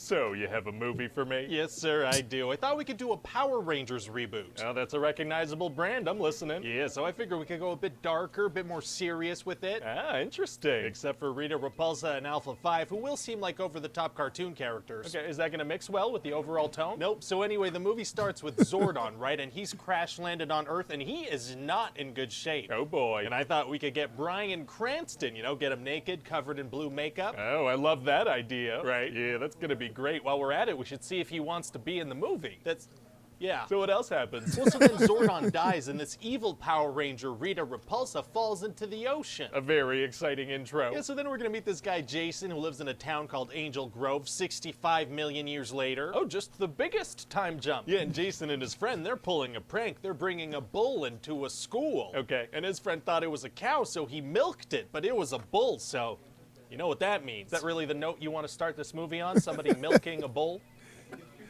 So, you have a movie for me? Yes, sir, I do. I thought we could do a Power Rangers reboot. Oh, that's a recognizable brand. I'm listening. Yeah, so I figure we could go a bit darker, a bit more serious with it. Ah, interesting. Except for Rita Repulsa and Alpha 5, who will seem like over-the-top cartoon characters. Okay, is that going to mix well with the overall tone? Nope. So anyway, the movie starts with Zordon, right? And he's crash-landed on Earth, and he is not in good shape. Oh, boy. And I thought we could get Bryan Cranston, get him naked, covered in blue makeup. Oh, I love that idea. Right, yeah, that's going to be great. While we're at it, we should see if he wants to be in the movie. Yeah. So what else happens? Well, so then Zordon dies, and this evil Power Ranger, Rita Repulsa, falls into the ocean. A very exciting intro. Yeah, so then we're gonna meet this guy Jason, who lives in a town called Angel Grove 65 million years later. Oh, just the biggest time jump. Yeah, and Jason and his friend, they're pulling a prank. They're bringing a bull into a school. Okay. And his friend thought it was a cow, so he milked it, but it was a bull, so you know what that means. Is that really the note you want to start this movie on? Somebody milking a bull?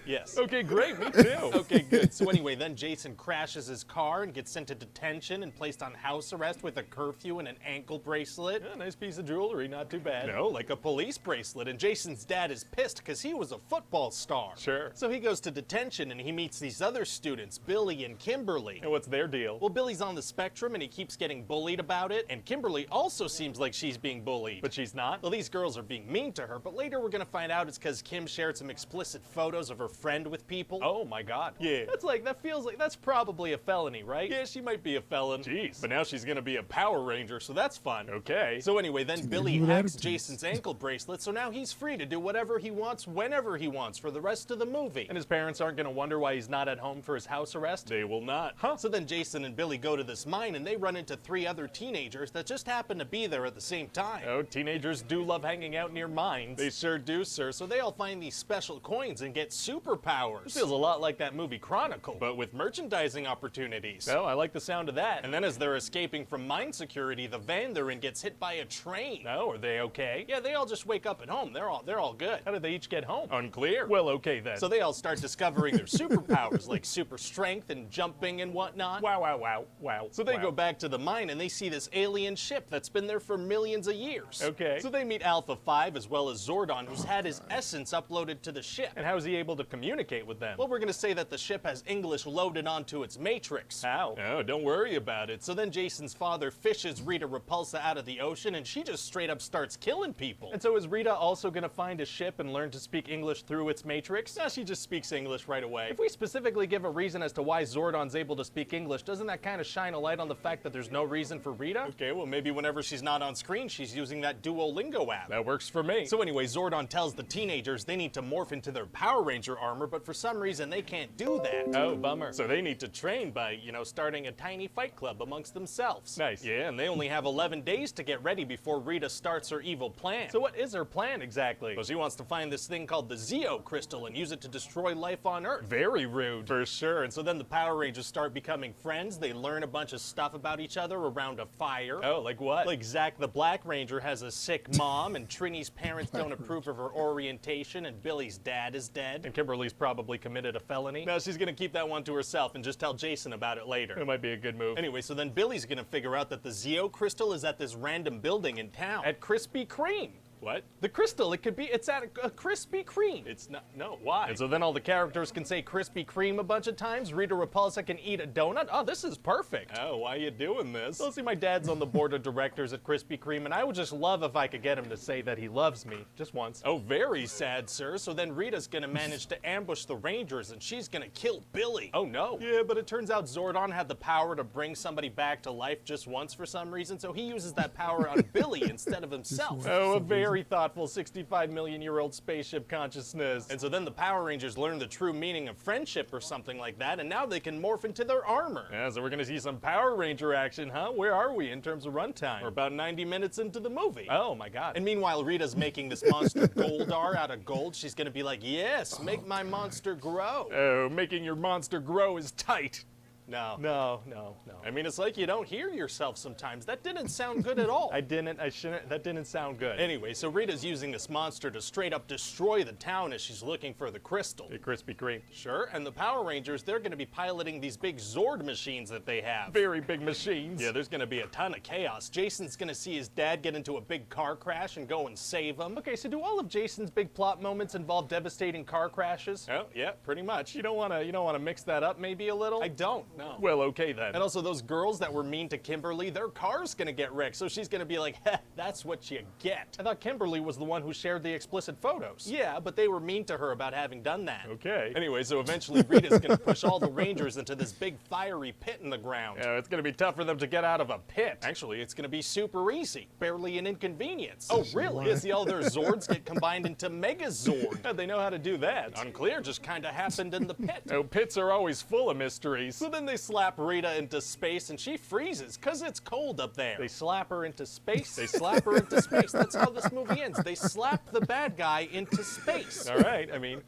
Yes. Okay, great, me too. Okay, good. So anyway, then Jason crashes his car and gets sent to detention and placed on house arrest with a curfew and an ankle bracelet. Yeah, nice piece of jewelry, not too bad. No, like a police bracelet. And Jason's dad is pissed because he was a football star. Sure. So he goes to detention and he meets these other students, Billy and Kimberly. And what's their deal? Well, Billy's on the spectrum and he keeps getting bullied about it. And Kimberly also seems like she's being bullied. But she's not? Well, these girls are being mean to her, but later we're gonna find out it's because Kim shared some explicit photos of her friend with people. Oh my god. Yeah. That feels like that's probably a felony, right? Yeah, she might be a felon. Jeez. But now she's gonna be a Power Ranger, so that's fun. Okay. So anyway, then Billy good hacks attitudes. Jason's ankle bracelet, so now he's free to do whatever he wants, whenever he wants, for the rest of the movie. And his parents aren't gonna wonder why he's not at home for his house arrest? They will not. Huh? So then Jason and Billy go to this mine and they run into 3 other teenagers that just happen to be there at the same time. Oh, teenagers do love hanging out near mines. They sure do, sir. So they all find these special coins and get superpowers. This feels a lot like that movie Chronicle. But with merchandising opportunities. Oh, I like the sound of that. And then as they're escaping from mine security, the van they're in gets hit by a train. Oh, are they okay? Yeah, they all just wake up at home. They're all good. How did they each get home? Unclear. Well, okay then. So they all start discovering their superpowers, like super strength and jumping and whatnot. Wow, wow, wow, wow. So they wow. go back to the mine and they see this alien ship that's been there for millions of years. Okay. So they meet Alpha 5 as well as Zordon, who's had his essence uploaded to the ship. And how is he able to communicate with them? Well, we're gonna say that the ship has English loaded onto its matrix. How? Oh, don't worry about it. So then Jason's father fishes Rita Repulsa out of the ocean and she just straight up starts killing people. And so is Rita also gonna find a ship and learn to speak English through its matrix? No, she just speaks English right away. If we specifically give a reason as to why Zordon's able to speak English, doesn't that kind of shine a light on the fact that there's no reason for Rita? Okay, well maybe whenever she's not on screen, she's using that Duolingo app. That works for me. So anyway, Zordon tells the teenagers they need to morph into their Power Ranger armor, but for some reason they can't do that. Oh, bummer. So they need to train by, starting a tiny fight club amongst themselves. Nice. Yeah, and they only have 11 days to get ready before Rita starts her evil plan. So what is her plan exactly? Well, she wants to find this thing called the Zeo crystal and use it to destroy life on Earth. Very rude. For sure. And so then the Power Rangers start becoming friends. They learn a bunch of stuff about each other around a fire. Oh, like what? Like Zack the Black Ranger has a sick mom, and Trini's parents don't approve of her orientation, and Billy's dad is dead. And Kimberly's probably committed a felony. No, she's gonna keep that one to herself and just tell Jason about it later. It might be a good move. Anyway, so then Billy's gonna figure out that the Zeo crystal is at this random building in town. At Krispy Kreme. What? The crystal, it's at a Krispy Kreme. It's not, no, why? And so then all the characters can say Krispy Kreme a bunch of times. Rita Repulsa can eat a donut. Oh, this is perfect. Oh, why are you doing this? Well, see, my dad's on the board of directors at Krispy Kreme, and I would just love if I could get him to say that he loves me, just once. Oh, very sad, sir. So then Rita's gonna manage to ambush the Rangers, and she's gonna kill Billy. Oh, no. Yeah, but it turns out Zordon had the power to bring somebody back to life just once for some reason, so he uses that power on Billy instead of himself. Oh, a very thoughtful 65-million-year-old spaceship consciousness. And so then the Power Rangers learn the true meaning of friendship or something like that, and now they can morph into their armor. Yeah, so we're gonna see some Power Ranger action, huh? Where are we in terms of runtime? We're about 90 minutes into the movie. Oh my god. And meanwhile, Rita's making this monster Goldar out of gold. She's gonna be like, yes, make my monster grow. Oh, making your monster grow is tight. No. No. I mean, it's like you don't hear yourself sometimes. That didn't sound good at all. I shouldn't, that didn't sound good. Anyway, so Rita's using this monster to straight up destroy the town as she's looking for the crystal. Hey, Krispy Kreme. Sure, and the Power Rangers, they're gonna be piloting these big Zord machines that they have. Very big machines. Yeah, there's gonna be a ton of chaos. Jason's gonna see his dad get into a big car crash and go and save him. Okay, so do all of Jason's big plot moments involve devastating car crashes? Oh, yeah, pretty much. You don't wanna mix that up maybe a little? I don't. No. Well, okay then. And also those girls that were mean to Kimberly, their car's gonna get wrecked, so she's gonna be like, heh, that's what you get. I thought Kimberly was the one who shared the explicit photos. Yeah, but they were mean to her about having done that. Okay. Anyway, so eventually Rita's gonna push all the Rangers into this big fiery pit in the ground. Yeah, it's gonna be tough for them to get out of a pit. Actually, it's gonna be super easy. Barely an inconvenience. Oh, really? As all their Zords get combined into Megazord. How'd they know how to do that? Unclear, just kinda happened in the pit. Oh, pits are always full of mysteries. So then they slap Rita into space and she freezes because it's cold up there. They slap her into space. They slap her into space. That's how this movie ends. They slap the bad guy into space. All right, I mean,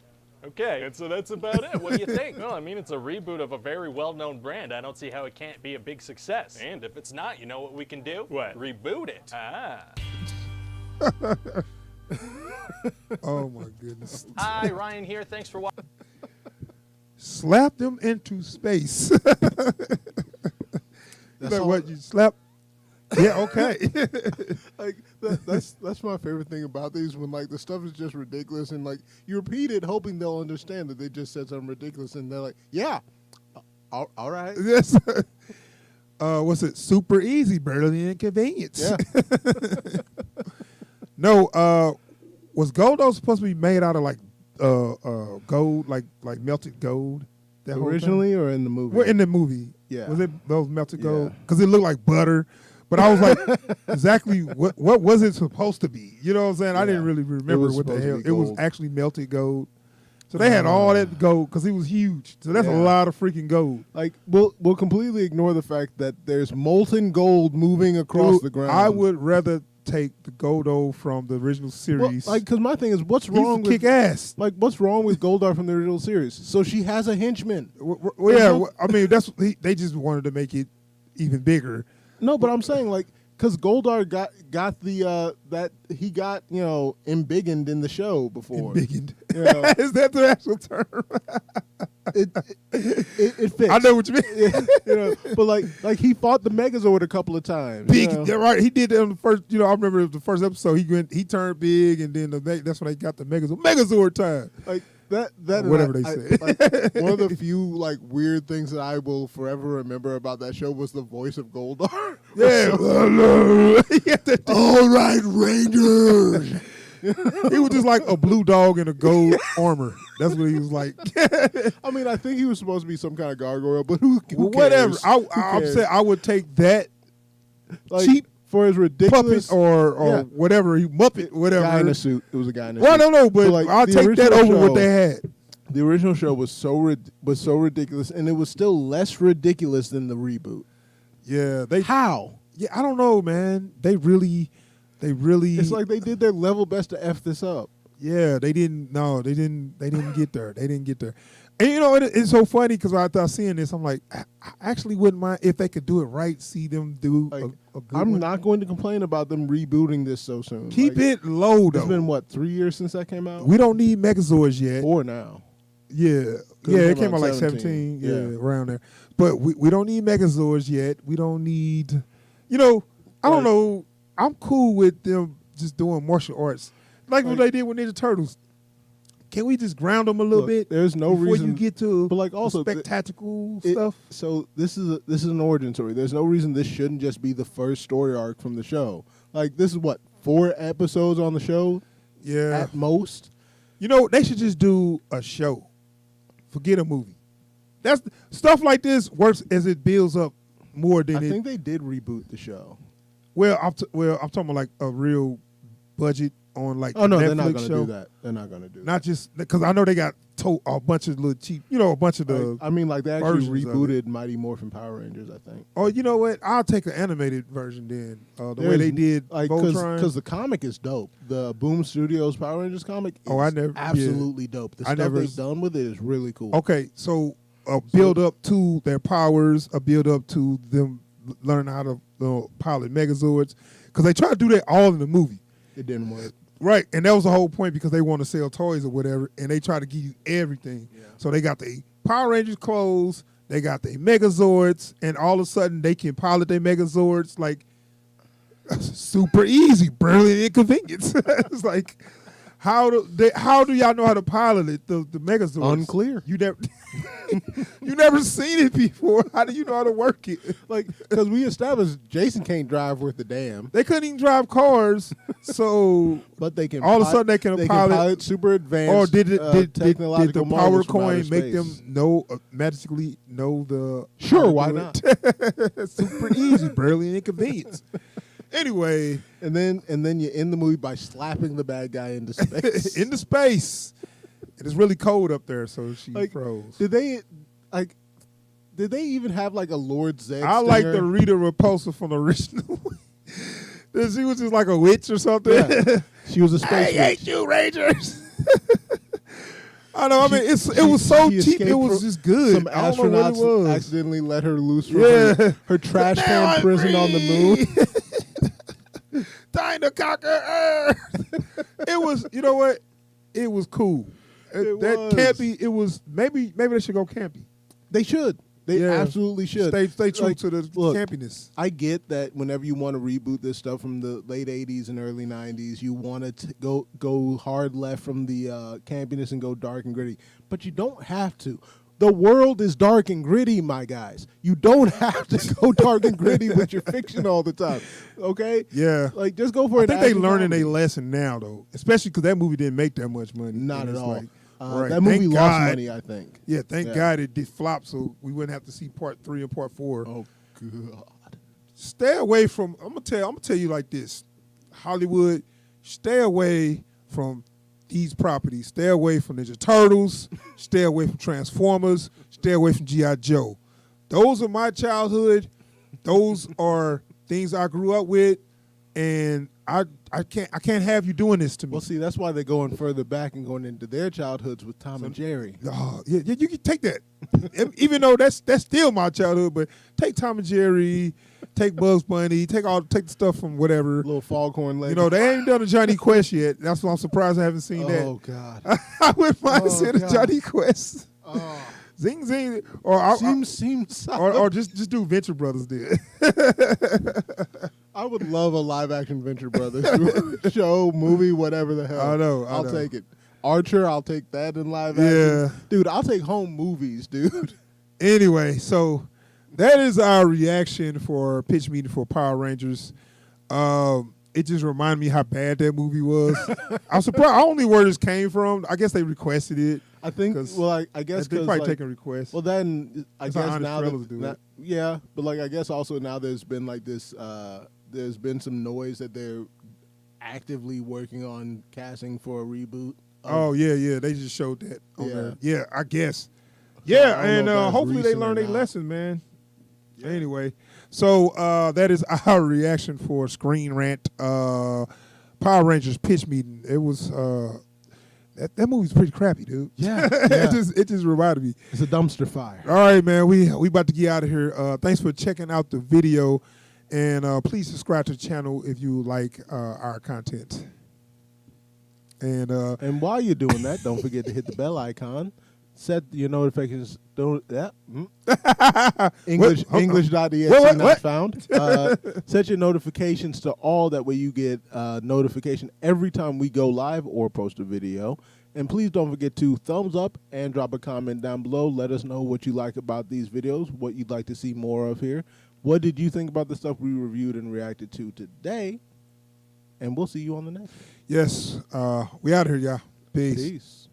okay. And so that's about it. What do you think? Well, I mean, it's a reboot of a very well-known brand. I don't see how it can't be a big success. And if it's not, you know what we can do? What? Reboot it. Ah. Oh my goodness. Hi, Ryan here. Thanks for watching. Slap them into space. That's what you slap. Yeah, okay. Like that's my favorite thing about these, when like the stuff is just ridiculous and like you repeat it hoping they'll understand that they just said something ridiculous and they're like, yeah, all right. Yes. What's it? Super easy, barely an inconvenience. Yeah. No, was Goldo supposed to be made out of like gold, like melted gold? That originally or in the movie? Well, in the movie. Yeah. Was it those melted gold? Because it looked like butter. But I was like, exactly what was it supposed to be? You know what I'm saying? I didn't really remember what the hell. It was actually melted gold. So they had all that gold because he was huge. So that's a lot of freaking gold. Like, we'll completely ignore the fact that there's molten gold moving across the ground. I would rather take the Goldo from the original series. Well, like, because my thing is, what's wrong with kick ass? Like, what's wrong with Goldar from the original series? So she has a henchman. Well, yeah, I mean, they just wanted to make it even bigger. No, but I'm saying, like, because Goldar got the that he got, you know, embiggened in the show before. Embiggened. You know? Is that the actual term? it fits. I know what you mean. Yeah, you know, but like he fought the Megazord a couple of times. Big, you know? yeah, right. He did it on the first. You know, I remember the first episode. He turned big, and then that's when they got the Megazord time. Like that whatever they say. Like, one of the few like weird things that I will forever remember about that show was the voice of Goldar. Yeah. All right, Rangers. He was just like a blue dog in a gold armor. That's what he was like. I mean, I think he was supposed to be some kind of gargoyle, but who whatever. cares? I'm saying I would take that like, cheap for his ridiculous puppet or whatever, Muppet, whatever. Guy in a suit. It was a guy in a suit. Well, I don't know, but like, I'll take that over what they had. The original show was so ridiculous, and it was still less ridiculous than the reboot. Yeah, how? Yeah, I don't know, man. They really. It's like they did their level best to f this up. Yeah, they didn't. No, they didn't get there. They didn't get there. And you know, it's so funny because I thought seeing this, I'm like, I actually wouldn't mind if they could do it right. See them do like, a good I'm one. not going to complain about them rebooting this so soon. Keep it low, though. It's been what, 3 years since that came out? We don't need Megazords yet. 4 now. Yeah, it came out like 17. Yeah, around there. But we don't need Megazords yet. We don't need, you know, I don't know. I'm cool with them just doing martial arts like what they did with Ninja Turtles. Can we just ground them a little bit? There's no before reason you get to but like also spectacular stuff. So this is an origin story. There's no reason this shouldn't just be the first story arc from the show. Like this is what, 4 episodes on the show? Yeah, at most. You know, they should just do a show. Forget a movie. That's stuff like this works as it builds up more than I think they did reboot the show. Well, I'm talking about like a real budget on like no, Netflix they're not going to show. do that. They're not going to do that. Not just because I know they got a bunch of little cheap, you know, a bunch of the. I mean, like they actually rebooted Mighty Morphin Power Rangers, I think. Oh, you know what? I'll take an animated version then. The way they did like because the comic is dope. The Boom Studios Power Rangers comic is absolutely dope. The stuff they've done with it is really cool. Okay, so a build up to their powers, a build up to them learning how to pilot Megazords, because they tried to do that all in the movie. It didn't work. Right, and that was the whole point because they want to sell toys or whatever, and they try to give you everything. Yeah. So they got the Power Rangers clothes, they got the Megazords, and all of a sudden they can pilot their Megazords like super easy, barely an inconvenience. It's like, How do y'all know how to pilot it? The Megazords. Unclear. You never you never seen it before. How do you know how to work it? Like, because we established Jason can't drive worth a damn. They couldn't even drive cars, so but they can. All of a sudden they can pilot super advanced. Or did technological the power models from outer coin make space. them magically know the? Sure, why not? Super easy, barely an inconvenience. Anyway, and then you end the movie by slapping the bad guy into space. into space. And it's really cold up there, so she froze. Did they even have like a Lord Zed? I like the Rita Repulsa from the original. She was just like a witch or something. Yeah. She was a space I hate you, Rangers. I know. I mean, it was so cheap. It was just good. Some I don't know what it was. astronauts accidentally let her loose from her trash can prison on the moon. Time to conquer Earth. It was. You know what? It was cool. That campy. It was maybe they should go campy. They should. They absolutely should. Stay true to the campiness. I get that whenever you want to reboot this stuff from the late 80s and early 90s, you want to go hard left from the campiness and go dark and gritty. But you don't have to. The world is dark and gritty, my guys. You don't have to go dark and gritty with your fiction all the time. Okay? Yeah. Like, just go for it. I think they learning a lesson now, though. Especially because that movie didn't make that much money. Not at all. Right. That movie lost money, I think. Yeah, thank God it did flop, so we wouldn't have to see part 3 and part 4. Oh God! Stay away from. I'm gonna tell you like this, Hollywood. Stay away from these properties. Stay away from Ninja Turtles. Stay away from Transformers. Stay away from G.I. Joe. Those are my childhood. Those are things I grew up with, and I can't have you doing this to me. Well, see, that's why they're going further back and going into their childhoods with Tom and Jerry. Oh, yeah, you can take that. Even though that's still my childhood, but take Tom and Jerry, take Bugs Bunny, take the stuff from whatever. Little Foghorn Legs. You know, they ain't done a Johnny Quest yet. That's why I'm surprised I haven't seen that. Oh God! I wouldn't mind seeing a Johnny Quest. Oh. Zing zing, or seems or just do Venture Brothers did. I would love a live action Venture Brothers show, movie, whatever the hell. I know. I'll take it. Archer, I'll take that in live action. Yeah, dude, I'll take home movies, dude. Anyway, so that is our reaction for pitch meeting for Power Rangers. It just reminded me how bad that movie was. I'm surprised. I don't know where this came from. I guess they requested it. I think. Well, I guess they're probably taking requests. Well, then I That's guess how now Honest Trailers do it. yeah, but like I guess also now there's been like this. There's been some noise that they're actively working on casting for a reboot. Oh yeah, they just showed that on there. Yeah, I guess. I Yeah, don't and know if that's hopefully they recent or learn their not. lesson, man. Yeah. Anyway, so that is our reaction for Screen Rant Power Rangers pitch meeting. It was that movie's pretty crappy, dude. Yeah, it just reminded me. It's a dumpster fire. All right, man. We about to get out of here. Thanks for checking out the video, and please subscribe to the channel if you like our content. And while you're doing that, don't forget to hit the bell icon. Set your notifications. English.exe not found. Set your notifications to all. That way you get notification every time we go live or post a video. And please don't forget to thumbs up and drop a comment down below. Let us know what you like about these videos, what you'd like to see more of here. What did you think about the stuff we reviewed and reacted to today? And we'll see you on the next. Yes, we out of here, y'all. Peace. Peace.